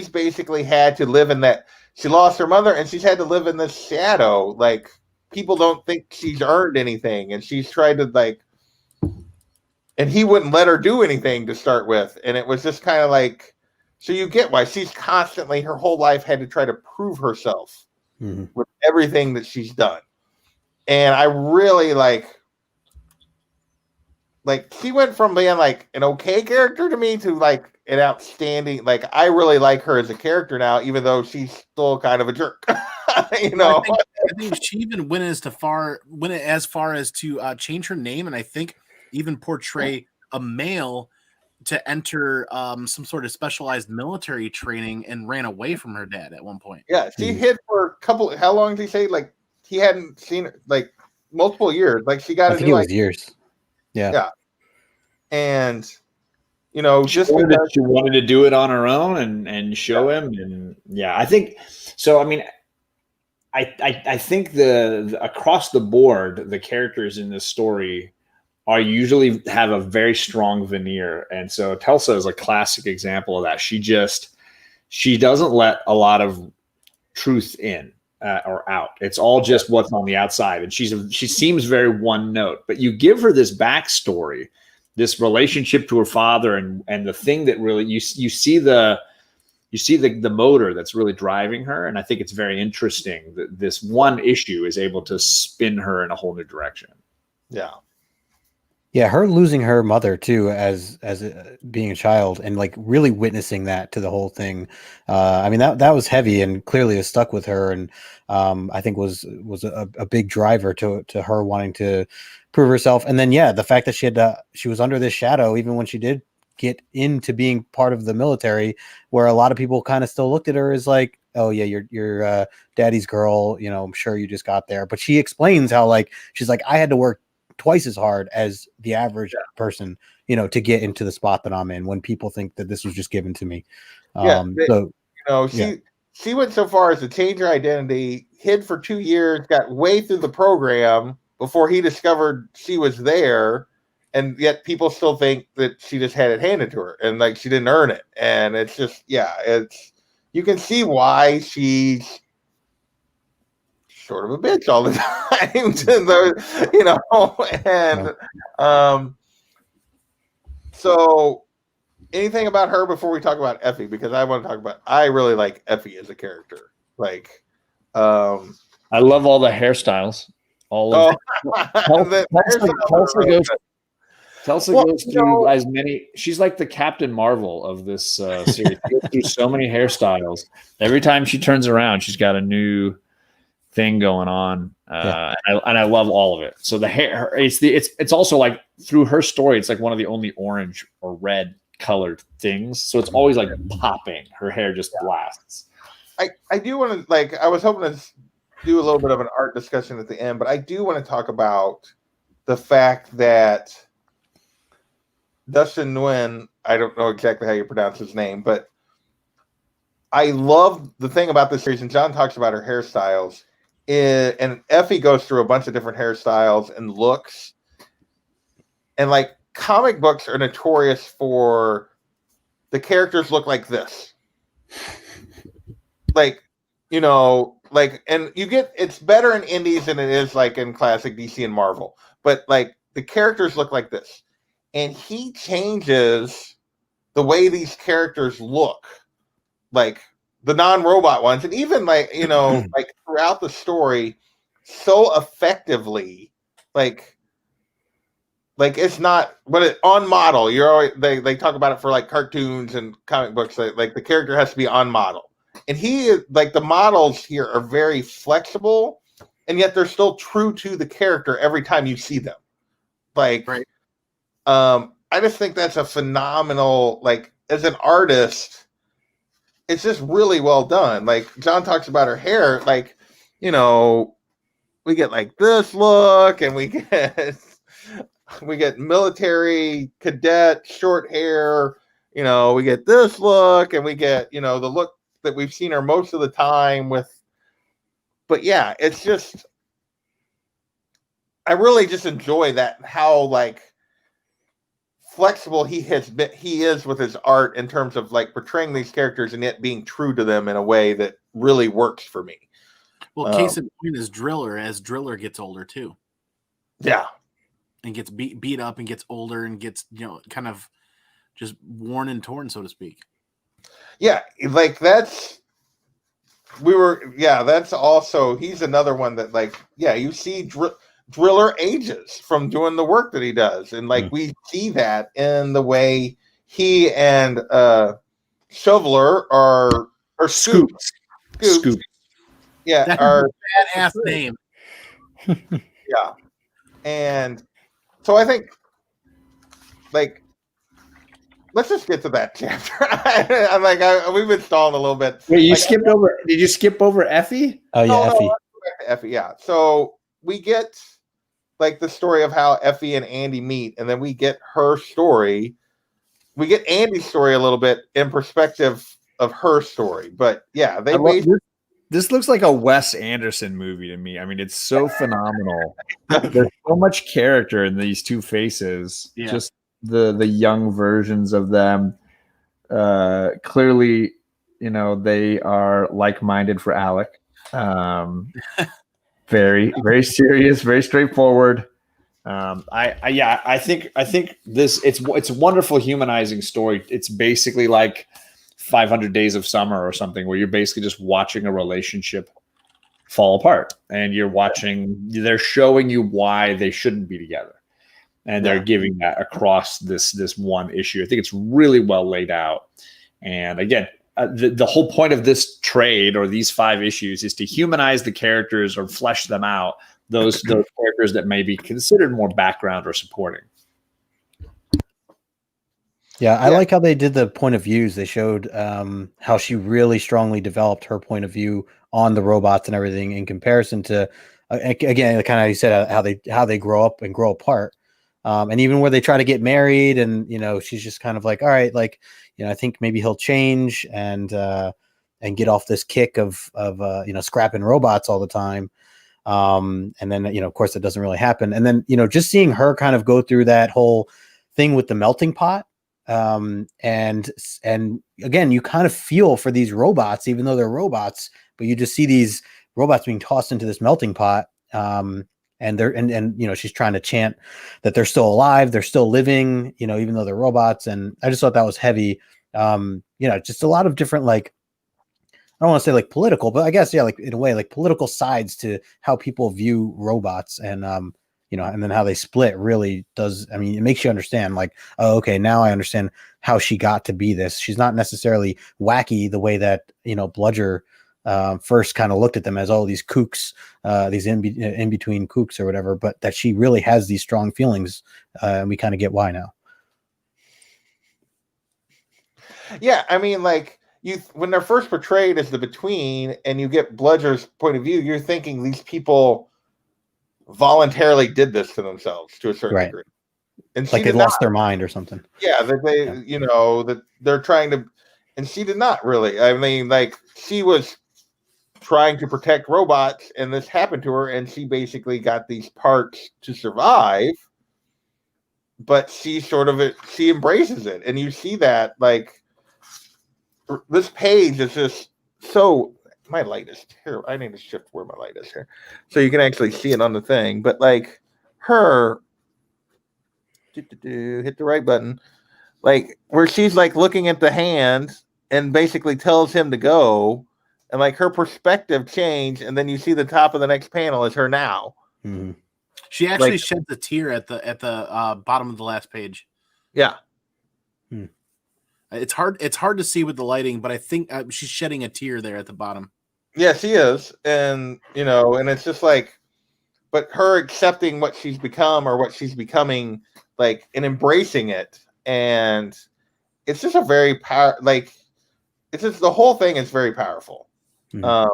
basically had to live in that. She lost her mother and she's had to live in this shadow. Like, people don't think she's earned anything. And she's tried to, like, and he wouldn't let her do anything to start with. And it was just kind of like, so you get why she's constantly, her whole life had to try to prove herself with everything that she's done. And I really like she went from being like an okay character to me to like an outstanding, like I really like her as a character now, even though she's still kind of a jerk. You know, I think she even went as far as to change her name, and I think even portray a male to enter some sort of specialized military training, and ran away from her dad at one point. Yeah, she hid for a couple. How long did he say? Like, he hadn't seen her, like, multiple years. Like, she got I think it was years. Yeah. And you know, she wanted to do it on her own and show him. And yeah, I think so. I mean, I think the across the board, the characters in this story are usually have a very strong veneer. And so Telsa is a classic example of that. She doesn't let a lot of truth in or out. It's all just what's on the outside. And she seems very one note, but you give her this backstory, this relationship to her father, and the thing that really you see the motor that's really driving her. And I think it's very interesting that this one issue is able to spin her in a whole new direction. Yeah. Yeah, her losing her mother too, as being a child, and like really witnessing that to the whole thing. I mean, that was heavy and clearly has stuck with her, and I think was a big driver to her wanting to prove herself. And then the fact that she was under this shadow even when she did get into being part of the military, where a lot of people kind of still looked at her as like, oh yeah, you're daddy's girl, you know, I'm sure you just got there. But she explains how, like, she's like, I had to work twice as hard as the average person, you know, to get into the spot that I'm in, when people think that this was just given to me. She went so far as to change her identity, hid for 2 years, got way through the program before he discovered she was there, and yet people still think that she just had it handed to her and like she didn't earn it. And it's just, you can see why she's sort of a bitch all the time to those, you know. And so anything about her before we talk about Effie? Because I really like Effie as a character. Like, I love all the hairstyles. Telsa goes through as many. She's like the Captain Marvel of this series. She goes through so many hairstyles. Every time she turns around, she's got a new thing going on, and I love all of it. So the hair, it's also like through her story, it's like one of the only orange or red colored things. So it's always like popping. Her hair just blasts. I do want to, like, I was hoping to do a little bit of an art discussion at the end, but I do want to talk about the fact that Dustin Nguyen, I don't know exactly how you pronounce his name, but I love the thing about this series, and John talks about her hairstyles, and Effie goes through a bunch of different hairstyles and looks. And like, comic books are notorious for the characters look like this. Like, you know, like, and it's better in indies than it is like in classic DC and Marvel. But like, the characters look like this. and he changes the way these characters look, like the non-robot ones, and even like like throughout the story, so effectively, like it's not, but it on model. You're always they talk about it for like cartoons and comic books. Like the character has to be on model, and he like the models here are very flexible, and yet they're still true to the character every time you see them. Like, right. I just think that's a phenomenal, like, as an artist, it's just really well done. Like John talks about her hair, like, we get like this look, and we get military cadet short hair, we get this look, and we get, the look that we've seen her most of the time with. But yeah, it's just, I really just enjoy that, how like flexible he is with his art in terms of like portraying these characters and yet being true to them in a way that really works for me. Well, case in point is Driller, as Driller gets older too. Yeah. And gets beat up and gets older and gets, kind of just worn and torn, so to speak. Yeah, like that's also, he's another one that, like, yeah, you see Driller ages from doing the work that he does, and like we see that in the way he and Shoveler are Scoops. Yeah, that's are a badass name. Yeah, and so I think, like, let's just get to that chapter. I'm like, we've been stalling a little bit. Wait, you like, skipped over? Did you skip over Effie? Oh yeah, Effie. No, Effie. Yeah. So we get like the story of how Effie and Andy meet, and then we get her story. We get Andy's story a little bit in perspective of her story, but yeah, this looks like a Wes Anderson movie to me. I mean, it's so phenomenal. There's so much character in these two faces. Yeah. Just the young versions of them. Clearly, they are like-minded for Alec. Very, very serious, very straightforward. I think this it's a wonderful humanizing story. It's basically like 500 Days of Summer or something, where you're basically just watching a relationship fall apart, and they're showing you why they shouldn't be together, and they're giving that across this one issue. I think it's really well laid out, and again, the whole point of this trade or these 5 issues is to humanize the characters or flesh them out. Those characters that may be considered more background or supporting. Yeah, I like how they did the point of views. They showed how she really strongly developed her point of view on the robots and everything in comparison to, again, kind of you said, how they grow up and grow apart. And even where they try to get married, and she's just kind of like, all right, like, I think maybe he'll change and get off this kick of scrapping robots all the time. And then of course it doesn't really happen. And then just seeing her kind of go through that whole thing with the melting pot. And again, you kind of feel for these robots, even though they're robots, but you just see these robots being tossed into this melting pot. And she's trying to chant that they're still alive, they're still living, even though they're robots. And I just thought that was heavy. Just a lot of different, like, I don't want to say like political, but I guess, yeah, like in a way, like political sides to how people view robots, and and then how they split really does. I mean, it makes you understand, like, oh, okay, now I understand how she got to be this. She's not necessarily wacky the way that, Bludger first kind of looked at them as, oh, these kooks, these in between kooks or whatever, but that she really has these strong feelings, and we kind of get why now. Yeah, I mean, like, when they're first portrayed as the between, and you get Bludger's point of view, you're thinking these people voluntarily did this to themselves to a certain degree, and like they lost their mind or something. Yeah, that they, that they're trying to, and she did not really. I mean, like, she was trying to protect robots, and this happened to her, and she basically got these parts to survive. But she embraces it, and you see that, like, this page is just so. My light is terrible. I need to shift where my light is here, so you can actually see it on the thing. But like her, hit the right button. Like where she's like looking at the hand and basically tells him to go, and like her perspective changed, and then you see the top of the next panel is her now. Mm-hmm. She actually sheds a tear at the bottom of the last page. Yeah. It's hard to see with the lighting, but I think she's shedding a tear there at the bottom. Yeah, she is. And, and it's just like, but her accepting what she's become or what she's becoming, like, and embracing it. And it's just a very it's just the whole thing is very powerful. And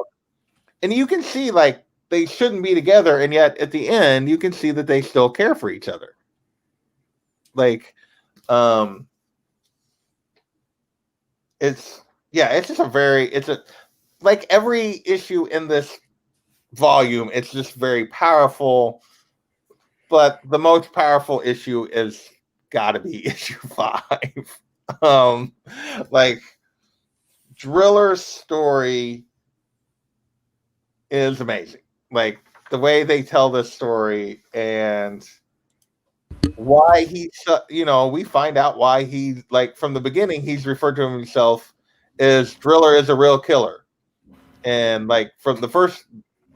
you can see, like, they shouldn't be together. And yet at the end, you can see that they still care for each other. Like, it's just like every issue in this volume, it's just very powerful, but the most powerful issue is gotta be issue 5. Like Driller's story is amazing. Like the way they tell this story and why we find out why he, like, from the beginning, he's referred to himself as Driller is a real killer. And like from the first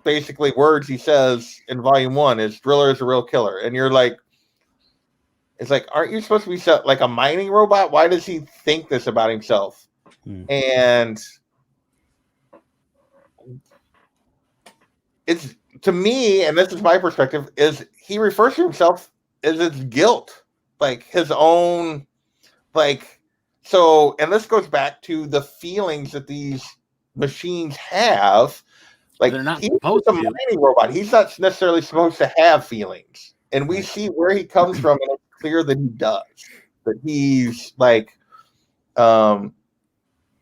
basically words he says in volume 1 is Driller is a real killer. And you're like, it's like, aren't you supposed to be like a mining robot? Why does he think this about himself? And it's, to me, and this is my perspective, is he refers to himself as his guilt, like his own, like, so, and this goes back to the feelings that these machines have. Like, they're not he's supposed a to. mining robot. He's not necessarily supposed to have feelings. And we see where he comes from, and it's clear that he does. That he's like,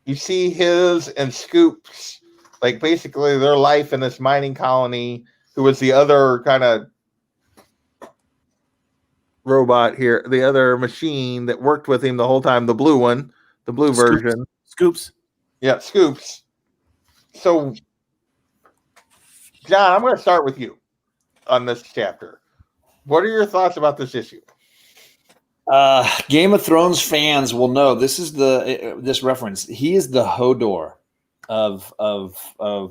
you see his and Scoop's, like, basically their life in this mining colony, who was the other kind of robot here, the other machine that worked with him the whole time, the blue one, the blue version. Scoops. Yeah, Scoops. So, John, I'm going to start with you on this chapter. What are your thoughts about this issue? Game of Thrones fans will know this reference. He is the Hodor of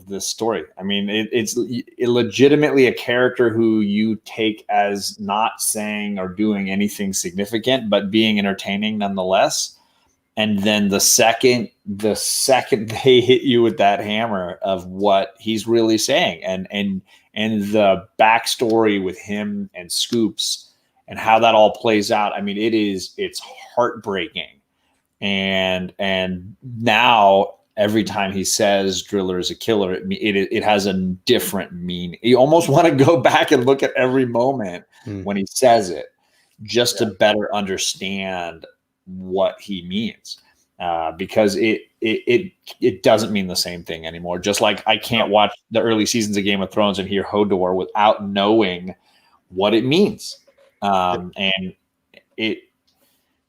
this story. I mean, it's legitimately a character who you take as not saying or doing anything significant, but being entertaining nonetheless. And then the second they hit you with that hammer of what he's really saying, and the backstory with him and Scoops and how that all plays out. I mean, it's heartbreaking. And now every time he says Driller is a killer, it has a different meaning. You almost want to go back and look at every moment when he says it, just to better understand what he means, because it doesn't mean the same thing anymore. Just like I can't watch the early seasons of Game of Thrones and hear Hodor without knowing what it means. And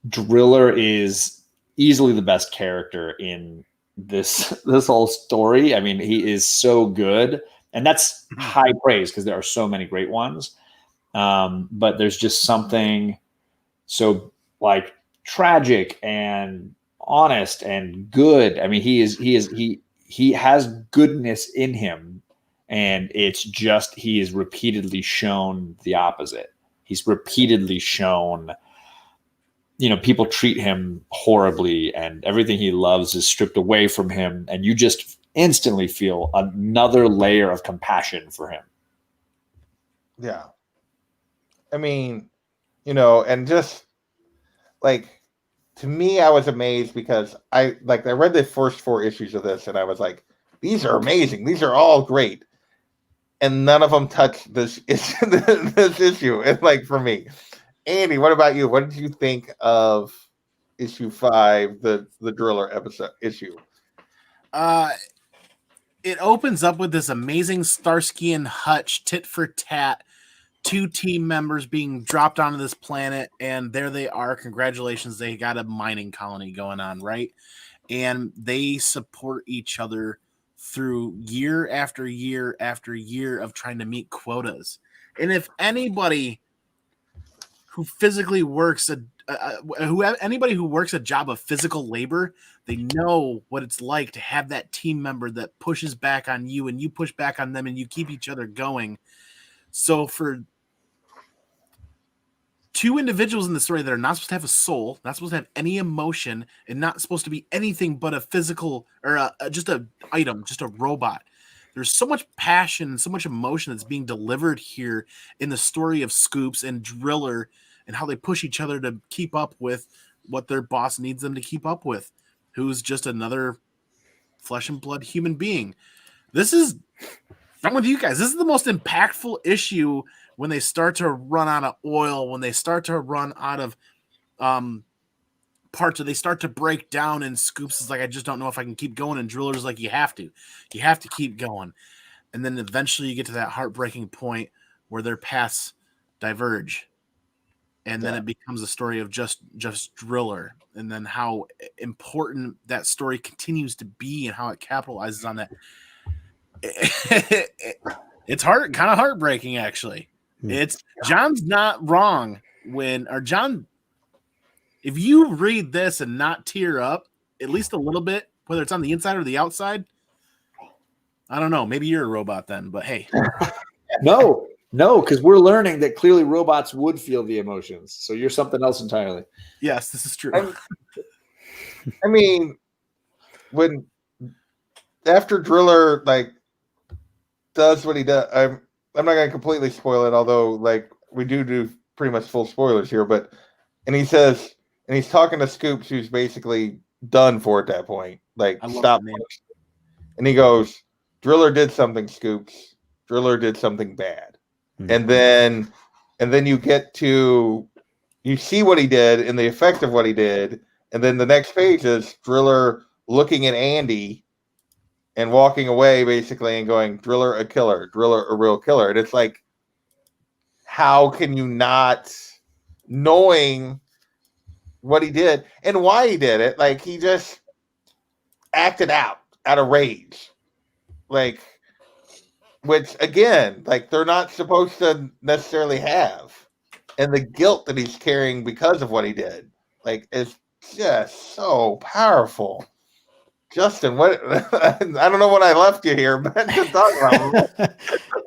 Driller is easily the best character in this whole story. I mean, he is so good, and that's high praise because there are so many great ones. But there's just something so, like, tragic and honest and good. I mean, he has goodness in him, and it's just he is repeatedly shown the opposite. He's repeatedly shown, people treat him horribly, and everything he loves is stripped away from him, and you just instantly feel another layer of compassion for him. Yeah. I mean, and just like, to me, I was amazed because I read the first 4 issues of this and I was like, these are amazing. These are all great. And none of them touch this issue. And like, for me, Andy, what about you? What did you think of issue 5, the Driller issue? It opens up with this amazing Starsky and Hutch tit for tat, 2 team members being dropped onto this planet, and there they are. Congratulations, they got a mining colony going on, right? And they support each other through year after year after year of trying to meet quotas. And if anybody who physically works anybody who works a job of physical labor, they know what it's like to have that team member that pushes back on you and you push back on them and you keep each other going. So for two individuals in the story that are not supposed to have a soul, not supposed to have any emotion, and not supposed to be anything but a physical or just a item, just a robot. There's so much passion, so much emotion that's being delivered here in the story of Scoops and Driller and how they push each other to keep up with what their boss needs them to keep up with, who's just another flesh and blood human being. I'm with you guys. This is the most impactful issue when they start to run out of oil, when they start to run out of parts, or they start to break down, and Scoops is like, I just don't know if I can keep going, and Driller's like, you have to keep going. And then eventually you get to that heartbreaking point where their paths diverge. And then it becomes a story of just Driller, and then how important that story continues to be and how it capitalizes on that. It's kind of heartbreaking, actually. It's John's not wrong John, if you read this and not tear up at least a little bit, whether it's on the inside or the outside, I don't know. Maybe you're a robot then, but hey. No, because we're learning that clearly robots would feel the emotions. So you're something else entirely. Yes, this is true. I mean, when after Driller does what he does, I'm not going to completely spoil it, although we do pretty much full spoilers here. But he's talking to Scoops, who's basically done for at that point. Stop. And he goes, Driller did something, Scoops. Driller did something bad. And then you see what he did and the effect of what he did. And then the next page is Driller looking at Andy and walking away basically and going, Driller a killer, Driller a real killer. And it's like, how can you not, knowing what he did and why he did it, he just acted out of rage. Which again, they're not supposed to necessarily have. And the guilt that he's carrying because of what he did, is just so powerful. Justin, what? I don't know what I left you here, but to talk about.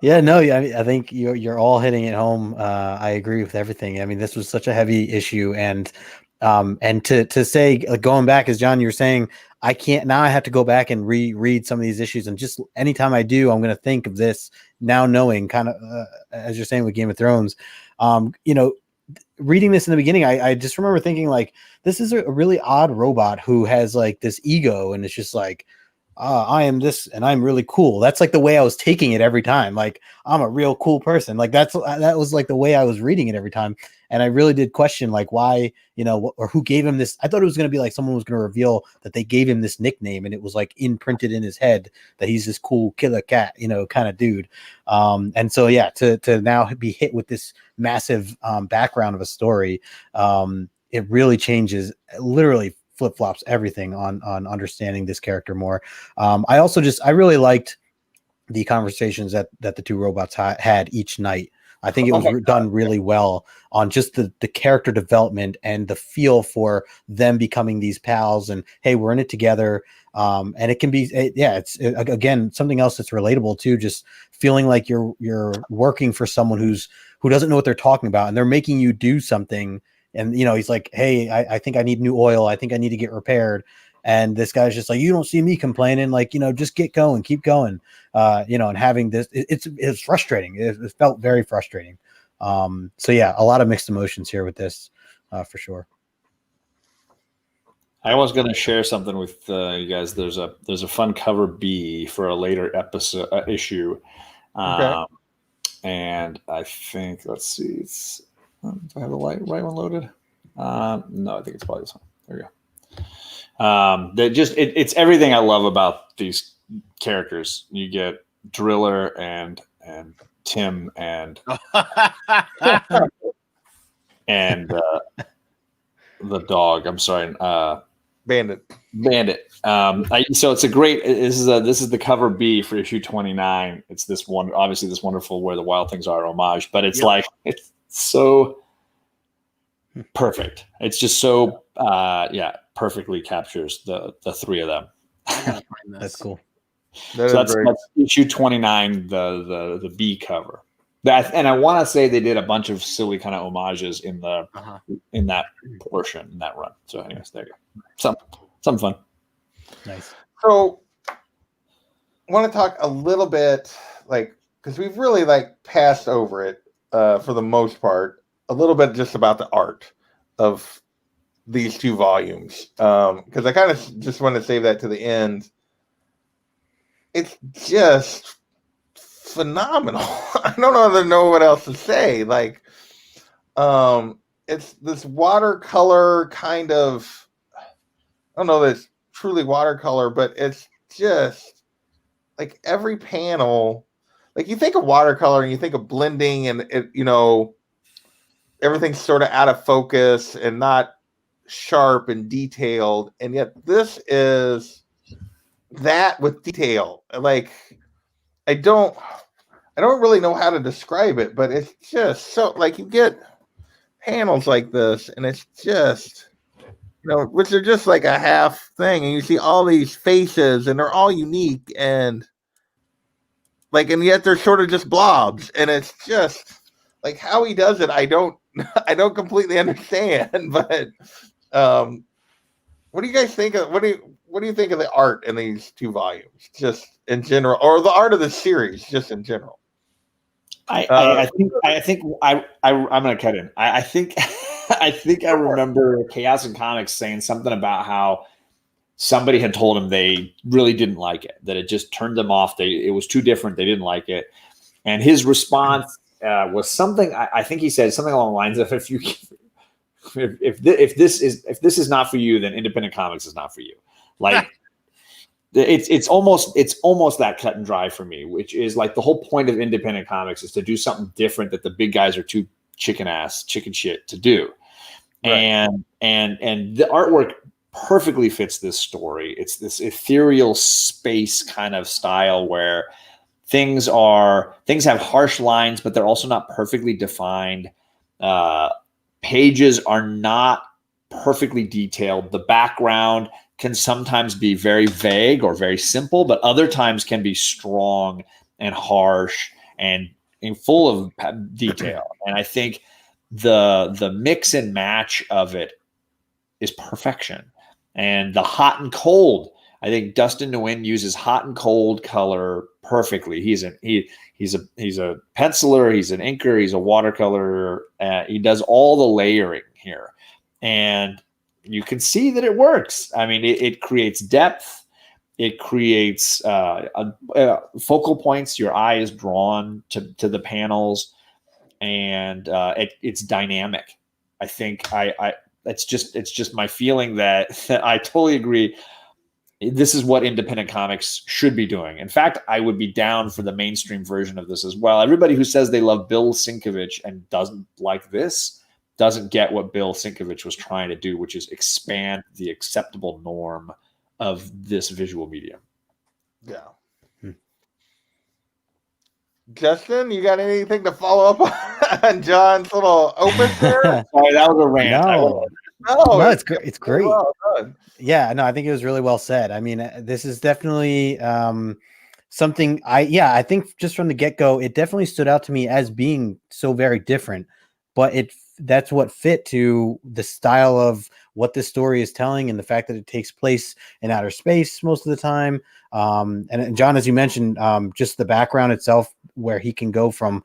Yeah, no, I think you're all hitting it home. I agree with everything. I mean, this was such a heavy issue, and to say, going back, as John, you were saying, I can't now. I have to go back and reread some of these issues, and just anytime I do, I'm going to think of this now, knowing kind of as you're saying with Game of Thrones. Reading this in the beginning, I just remember thinking this is a really odd robot who has this ego, and it's just I am this and I'm really cool. That's the way I was taking it every time. I'm a real cool person. That was the way I was reading it every time. And I really did question why, or who gave him this. I thought it was going to be someone was going to reveal that they gave him this nickname, and it was imprinted in his head that he's this cool killer cat, kind of dude. And so, yeah, to now be hit with this massive background of a story, it really changes, literally flip-flops everything on understanding this character more. I really liked the conversations that the two robots had each night. I think it was done really well on just the character development and the feel for them becoming these pals and, hey, we're in it together. And it can be, it's again, something else that's relatable too, just feeling like you're working for someone who doesn't know what they're talking about, and they're making you do something. And, he's like, hey, I think I need new oil. I think I need to get repaired. And this guy's just you don't see me complaining, just get going, keep going, and having this, it's frustrating. It felt very frustrating. So yeah, a lot of mixed emotions here with this, for sure. I was going to share something with you guys. There's a fun cover B for a later episode issue. Okay. And I think, let's see, do I have the right one loaded? No, I think it's probably this one. There we go. It's everything I love about these characters. You get Driller and Tim and and the dog. I'm sorry, Bandit. So it's a great. This is the cover B for issue 29. It's this one, obviously this wonderful Where the Wild Things Are homage, but it's it's so perfect. It's just so perfectly captures the three of them. I gotta find this. That's cool. That's issue 29, the B cover. And I want to say they did a bunch of silly kind of homages in the in that portion, in that run. So anyways, there you go. Some fun. Nice. So I want to talk a little bit, like, because we've really like passed over it for the most part, a little bit just about the art of these two volumes. Because I kind of just want to save that to the end. It's just phenomenal. I don't know what else to say. Like, it's this watercolor kind of, I don't know that it's truly watercolor, but it's just like every panel, like you think of watercolor and you think of blending and it, everything's sort of out of focus and not sharp and detailed. And yet this is that with detail. Like, I don't really know how to describe it, but it's just so, like, you get panels like this and it's just, which are just like a half thing, and you see all these faces and they're all unique and yet they're sort of just blobs, and it's just like how he does it. I don't completely understand, but what do you guys think of what do you think of the art in these two volumes, just in general, or the art of the series, just in general? I think I'm gonna cut in. I think I remember Chaos and Comics saying something about how somebody had told him they really didn't like it, that it just turned them off. It was too different. They didn't like it, and his response was something. I think he said something along the lines of, if this is not for you, then independent comics is not for you. Like, it's almost that cut and dry for me, which is like the whole point of independent comics is to do something different that the big guys are too chicken shit to do. Right. And the artwork perfectly fits this story. It's this ethereal space kind of style where things have harsh lines, but they're also not perfectly defined. Pages are not perfectly detailed. The background can sometimes be very vague or very simple, but other times can be strong and harsh and full of detail. And I think the mix and match of it is perfection. And the hot and cold, I think Dustin Nguyen uses hot and cold color perfectly. He's a penciler, he's an inker, he's a watercolorer. He does all the layering here, and you can see that it works. I mean, it creates depth. It creates focal points. Your eye is drawn to the panels, and it's dynamic. I think it's just my feeling that I totally agree. This is what independent comics should be doing. In fact, I would be down for the mainstream version of this as well. Everybody who says they love Bill Sienkiewicz and doesn't like this doesn't get what Bill Sienkiewicz was trying to do, which is expand the acceptable norm of this visual medium. Yeah. Justin, you got anything to follow up on John's little opus there? Sorry, that was a rant. No, it's great. Well done. Yeah, no, I think it was really well said. I mean, this is definitely something I think just from the get-go, it definitely stood out to me as being so very different, but that's what fit to the style of what this story is telling, and the fact that it takes place in outer space most of the time. And John, as you mentioned, just the background itself, where he can go from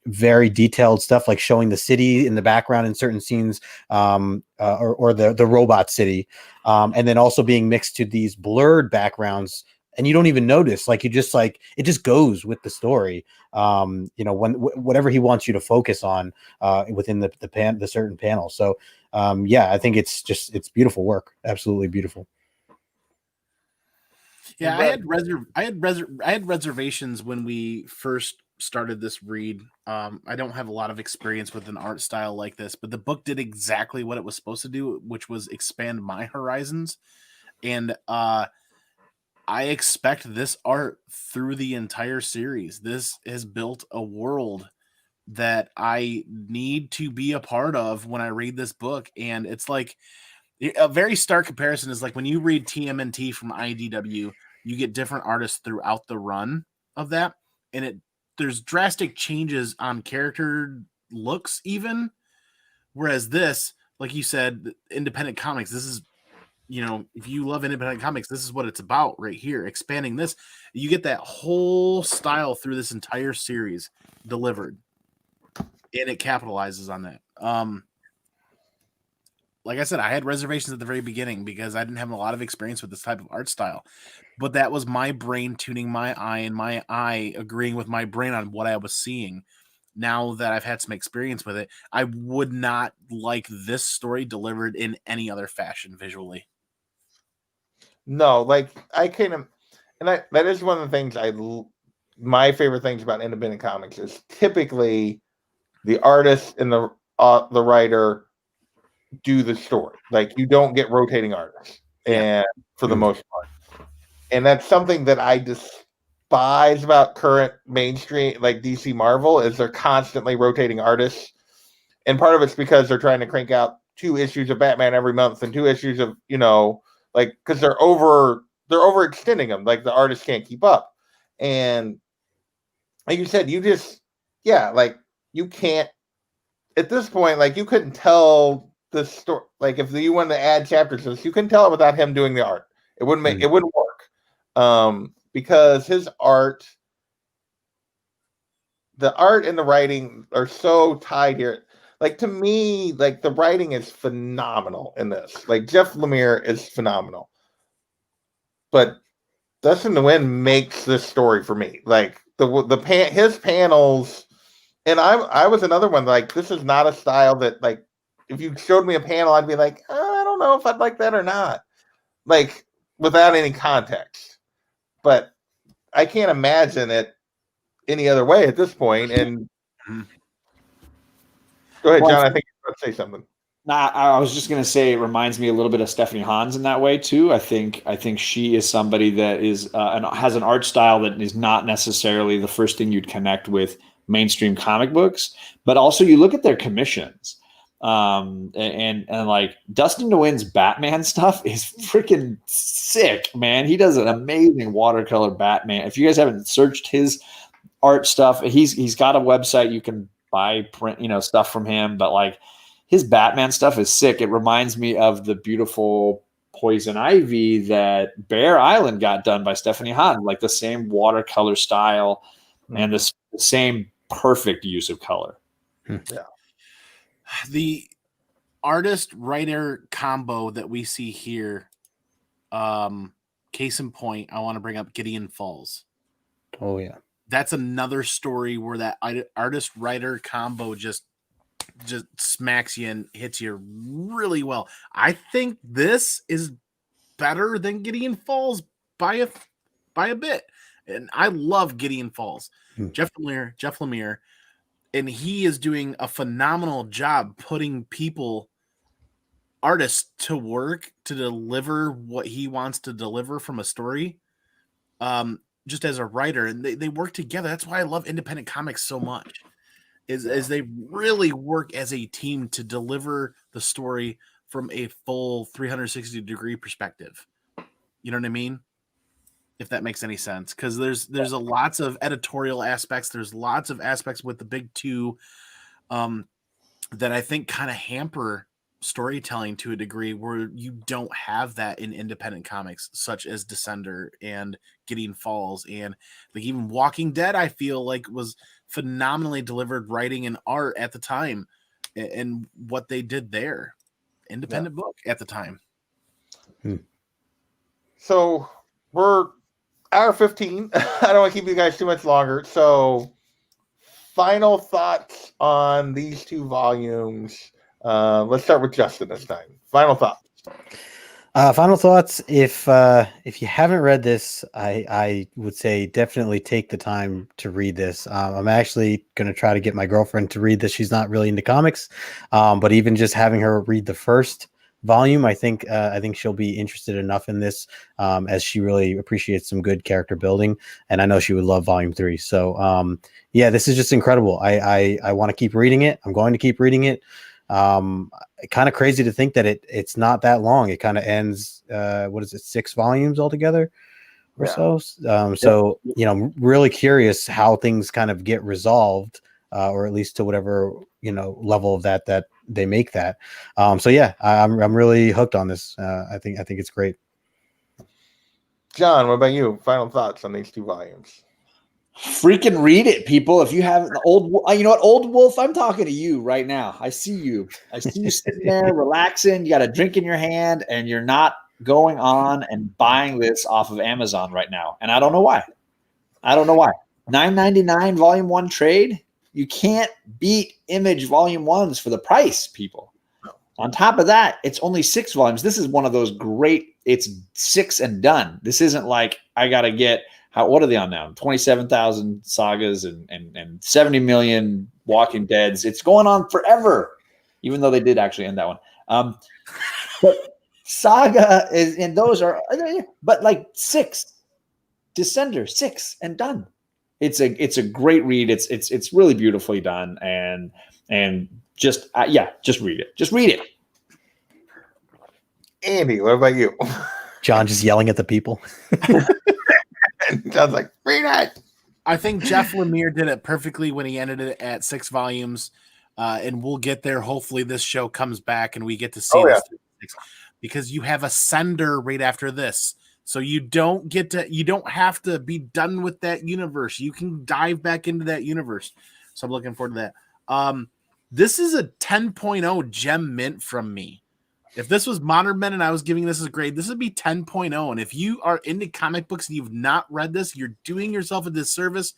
very detailed stuff like showing the city in the background in certain scenes, or the robot city, and then also being mixed to these blurred backgrounds, and you don't even notice. Like, it just goes with the story. Whatever he wants you to focus on within the certain panel. So I think it's beautiful work. Absolutely beautiful. Yeah, I had reservations when we first started this read. I don't have a lot of experience with an art style like this, but the book did exactly what it was supposed to do, which was expand my horizons. And I expect this art through the entire series. This has built a world that I need to be a part of when I read this book. And it's like a very stark comparison is like when you read TMNT from IDW, you get different artists throughout the run of that. And there's drastic changes on character looks even. Whereas this, like you said, independent comics, this is, if you love independent comics, this is what it's about right here. Expanding this, you get that whole style through this entire series delivered. And it capitalizes on that. Like I said, I had reservations at the very beginning because I didn't have a lot of experience with this type of art style. But that was my brain tuning my eye and my eye agreeing with my brain on what I was seeing. Now that I've had some experience with it, I would not like this story delivered in any other fashion visually. No, like I kind of, and that is one of the things my favorite things about independent comics is typically the artist and the writer do the story. Like you don't get rotating artists, and for the most part, and that's something that I despise about current mainstream like DC Marvel is they're constantly rotating artists, and part of it's because they're trying to crank out 2 issues of Batman every month and 2 issues of like because they're overextending them. Like the artists can't keep up, and like you said, like you can't at this point. Like you couldn't tell the story. Like if you wanted to add chapters to this, you couldn't tell it without him doing the art. It wouldn't make it wouldn't work. Because his art, the art and the writing are so tied here. Like to me, like the writing is phenomenal in this. Like Jeff Lemire is phenomenal, but Dustin Nguyen makes this story for me. Like his panels, and I was another one. Like this is not a style that like if you showed me a panel, I'd be like, I don't know if I'd like that or not. Like without any context, but I can't imagine it any other way at this point. And go ahead, John. I think you're about to say something. Nah, I was just gonna say it reminds me a little bit of Stephanie Hans in that way too. I think she is somebody that is and has an art style that is not necessarily the first thing you'd connect with mainstream comic books, but also you look at their commissions. And like Dustin Nguyen's Batman stuff is freaking sick, man. He does an amazing watercolor Batman. If you guys haven't searched his art stuff, he's got a website you can buy print, stuff from him, but like his Batman stuff is sick. It reminds me of the beautiful Poison Ivy that Bear Island got done by Stephanie Hahn, like the same watercolor style and the same perfect use of color. Yeah. The artist-writer combo that we see here, case in point, I want to bring up Gideon Falls. Oh, yeah. That's another story where that artist-writer combo just smacks you and hits you really well. I think this is better than Gideon Falls by a bit. And I love Gideon Falls. Jeff Lemire. And he is doing a phenomenal job putting artists to work to deliver what he wants to deliver from a story, just as a writer. And they work together. That's why I love independent comics so much, is they really work as a team to deliver the story from a full 360-degree perspective. You know what I mean? If that makes any sense, because there's a lots of editorial aspects. There's lots of aspects with the big two that I think kind of hamper storytelling to a degree where you don't have that in independent comics, such as Descender and Gideon Falls, and like even Walking Dead. I feel like was phenomenally delivered writing and art at the time, and what they did there, independent book at the time. So we're hour 15. I don't want to keep you guys too much longer. So final thoughts on these 2 volumes. Let's start with Justin this time. Final thoughts. Final thoughts. If you haven't read this, I would say definitely take the time to read this. I'm actually going to try to get my girlfriend to read this. She's not really into comics, but even just having her read the first volume. I think she'll be interested enough in this, as she really appreciates some good character building, and I know she would love volume 3. So yeah, this is just incredible. I want to keep reading it. I'm going to keep reading it. Kind of crazy to think that it's not that long. It kind of ends, what is it, 6 volumes altogether or so. So, you know, really curious how things kind of get resolved, or at least to whatever, you know, level of that they make that. So yeah, I'm really hooked on this. I think it's great. John, what about you? Final thoughts on these 2 volumes? Freaking read it, people. If you haven't, you know what, Old Wolf, I'm talking to you right now. I see you sitting there relaxing. You got a drink in your hand, and you're not going on and buying this off of Amazon right now. And I don't know why. $9.99 volume 1 trade. You can't beat Image volume 1s for the price, people. On top of that, it's only 6 volumes. This is one of those great, it's 6 and done. This isn't like I got to get, what are they on now? 27,000 sagas and 70 million Walking Deads. It's going on forever, even though they did actually end that one. But Saga is, and those are, but like 6, Descender, 6 and done. It's a great read. It's really beautifully done, and just just read it. Just read it. Andy, what about you? John just yelling at the people. John's like, read it. I think Jeff Lemire did it perfectly when he ended it at 6 volumes, and we'll get there. Hopefully, this show comes back and we get to see this because you have a sender right after this. So you don't have to be done with that universe. You can dive back into that universe. So I'm looking forward to that. This is a 10.0 gem mint from me. If this was Modern Men and I was giving this a grade, this would be 10.0. And if you are into comic books and you've not read this, you're doing yourself a disservice.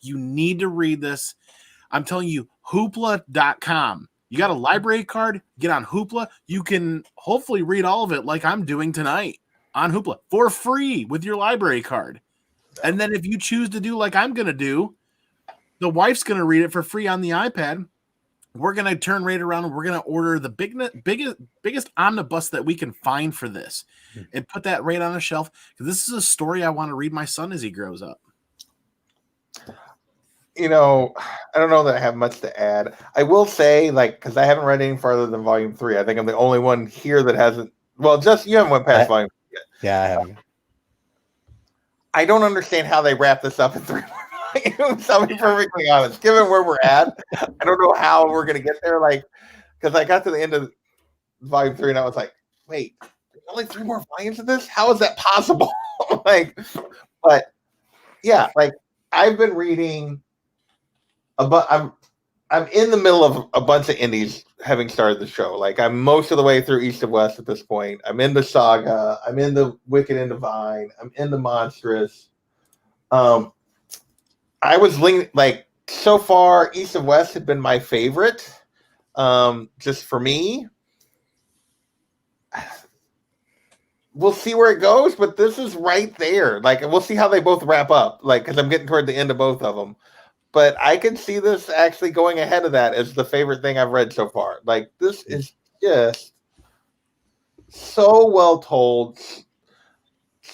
You need to read this. I'm telling you, hoopla.com. You got a library card, get on Hoopla. You can hopefully read all of it like I'm doing tonight on Hoopla for free with your library card. And then if you choose to do like I'm going to do, the wife's going to read it for free on the iPad. We're going to turn right around and we're going to order the biggest omnibus that we can find for this and put that right on a shelf. Because this is a story I want to read my son as he grows up. You know, I don't know that I have much to add. I will say, like, because I haven't read any farther than volume 3. I think I'm the only one here that hasn't. Well, just you haven't went past volume 3 yet. Yeah, I haven't. I don't understand how they wrap this up in 3 volumes. I'll be perfectly honest. Given where we're at, I don't know how we're going to get there. Like, because I got to the end of volume 3 and I was like, wait, there's only 3 more volumes of this? How is that possible? But yeah, like I've been reading. I'm in the middle of a bunch of indies having started the show. Like I'm most of the way through East of West at this point. I'm in the Saga. I'm in the Wicked and Divine. I'm in the Monstrous. I was like so far East of West had been my favorite. Just for me. We'll see where it goes, but this is right there. Like we'll see how they both wrap up. Like because I'm getting toward the end of both of them. But I can see this actually going ahead of that as the favorite thing I've read so far. Like, this is just so well told.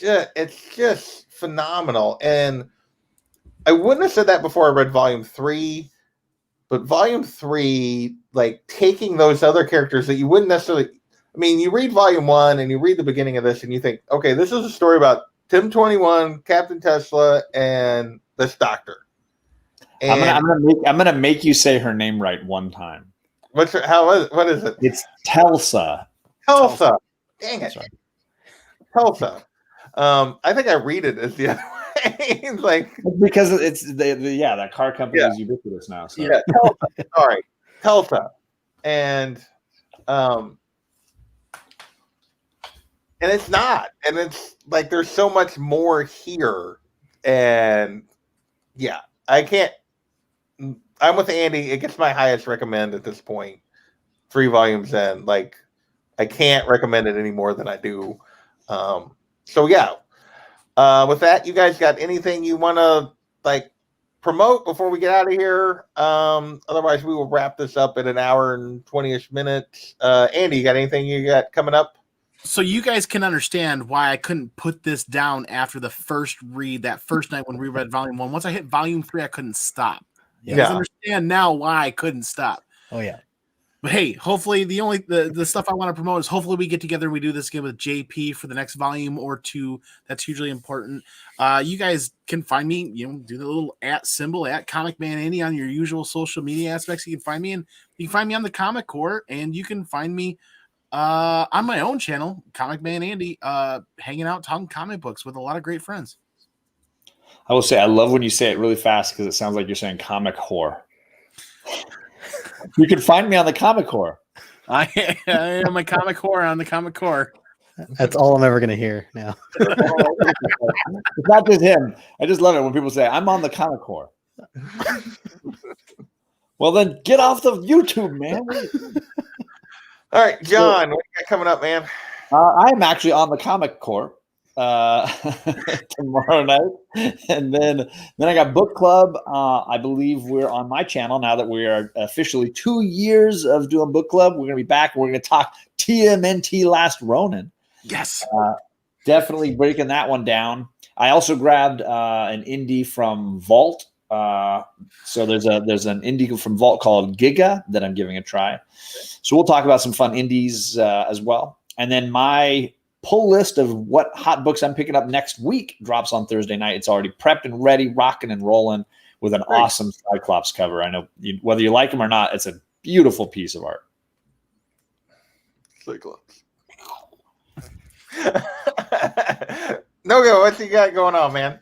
It's just phenomenal. And I wouldn't have said that before I read volume 3. But volume 3, like, taking those other characters that you wouldn't necessarily... I mean, you read volume 1 and you read the beginning of this and you think, okay, this is a story about Tim 21, Captain Tesla, and this doctor. And I'm gonna make you say her name right one time. What is it? It's Telsa. Telsa. Dang it. Right. Telsa. I think I read it as the other way. Like because it's that car company is ubiquitous now. So. Yeah, Telsa. Sorry. Telsa. And it's not. And it's like there's so much more here. And yeah, I can't. I'm with Andy. It gets my highest recommend at this point. 3 volumes in. Like, I can't recommend it any more than I do. So, yeah. With that, you guys got anything you want to, like, promote before we get out of here? Otherwise, we will wrap this up in an hour and 20-ish minutes. Andy, you got anything you got coming up? So you guys can understand why I couldn't put this down after the first read, that first night when we read volume 1. Once I hit volume 3, I couldn't stop. You guys understand now why I couldn't stop. Oh, yeah. But hey, hopefully the stuff I want to promote is hopefully we get together and we do this again with JP for the next volume or 2. That's hugely important. You guys can find me, do the little @ symbol at Comic Man Andy on your usual social media aspects. You can find me on the Comic Core, and you can find me on my own channel, Comic Man Andy, hanging out talking comic books with a lot of great friends. I will say I love when you say it really fast because it sounds like you're saying comic whore. You can find me on the Comic Core. I am a comic whore on the Comic Core. That's all I'm ever going to hear now. It's not just him. I just love it when people say, I'm on the Comic Core. Well, then get off the YouTube, man. All right, John, what you got coming up, man? I am actually on the Comic Core tomorrow night, and then I got book club. I believe we're on my channel now that we are officially 2 years of doing book club. We're gonna be back. We're gonna talk TMNT Last Ronin. Yes, definitely breaking that one down. I also grabbed an indie from Vault. So there's an indie from Vault called Giga that I'm giving a try. So we'll talk about some fun indies as well. And then my pull list of what hot books I'm picking up next week drops on Thursday night. It's already prepped and ready, rocking and rolling with an awesome Cyclops cover. I know whether you like them or not, it's a beautiful piece of art. Cyclops. No, what you got going on, man?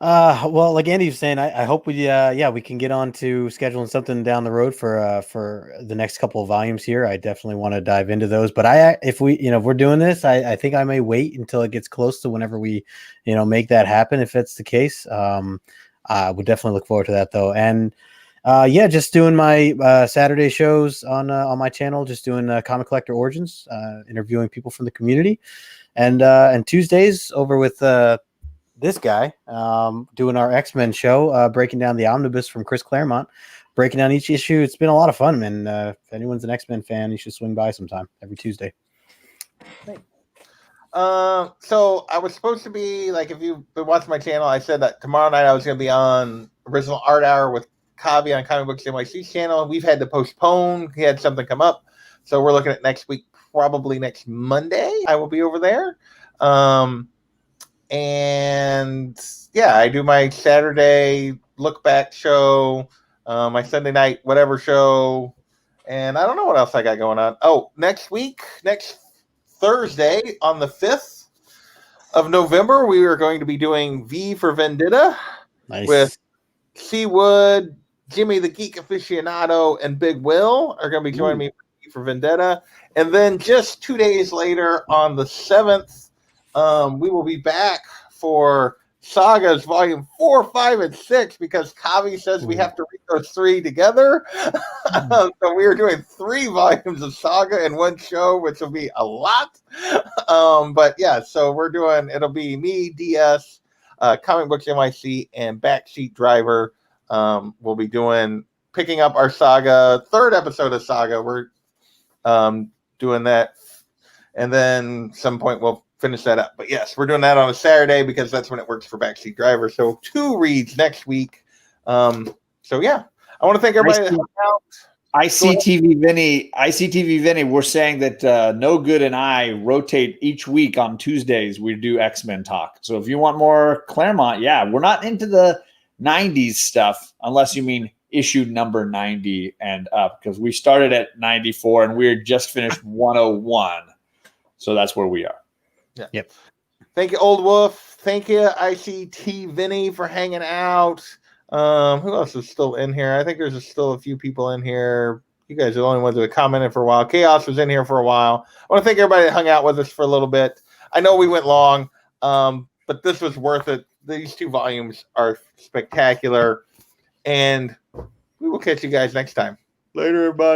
Well, like Andy was saying, I hope we can get on to scheduling something down the road for the next couple of volumes here. I definitely want to dive into those, but if we're doing this, I think I may wait until it gets close to whenever we, make that happen. If that's the case, I would definitely look forward to that though. And just doing my Saturday shows on my channel, just doing Comic Collector Origins, interviewing people from the community, and Tuesdays over with this guy doing our X-Men show, breaking down the omnibus from Chris Claremont, breaking down each issue. It's been a lot of fun, man. If anyone's an X-Men fan, you should swing by sometime every Tuesday. So I was supposed to be, like, if you've been watching my channel, I said that tomorrow night I was going to be on Original Art Hour with Kavi on Comic Books NYC's channel. We've had to postpone. He had something come up. So we're looking at next week, probably next Monday. I will be over there. And yeah, I do my Saturday look back show, my Sunday night whatever show, and I don't know what else I got going on. Oh, next Thursday on the 5th of November, we are going to be doing V for Vendetta with Seawood, Jimmy the Geek Aficionado, and Big Will are going to be joining me for Vendetta. And then just 2 days later on the 7th, we will be back for Sagas Volume 4, 5, and 6 because Kavi says we have to read those 3 together. So we are doing 3 volumes of Saga in one show, which will be a lot. But yeah, so it'll be me, DS, Comic Books NYC, and Backseat Driver. We'll be picking up our Saga, 3rd episode of Saga. We're doing that. And then some point we'll finish that up. But yes, we're doing that on a Saturday because that's when it works for Backseat Driver. So 2 reads next week. So yeah, I want to thank everybody that helped out. ICTV Vinny, we're saying that No Good and I rotate each week on Tuesdays. We do X-Men talk. So if you want more Claremont, we're not into the 90s stuff unless you mean issue number 90 and up, because we started at 94 and we're just finished 101. So that's where we are. Yeah. Yep. Thank you, Old Wolf. Thank you, ICT Vinny, for hanging out. Who else is still in here? I think there's still a few people in here. You guys are the only ones that have commented for a while. Chaos was in here for a while. I want to thank everybody that hung out with us for a little bit. I know we went long, but this was worth it. These 2 volumes are spectacular. And we will catch you guys next time. Later, everybody.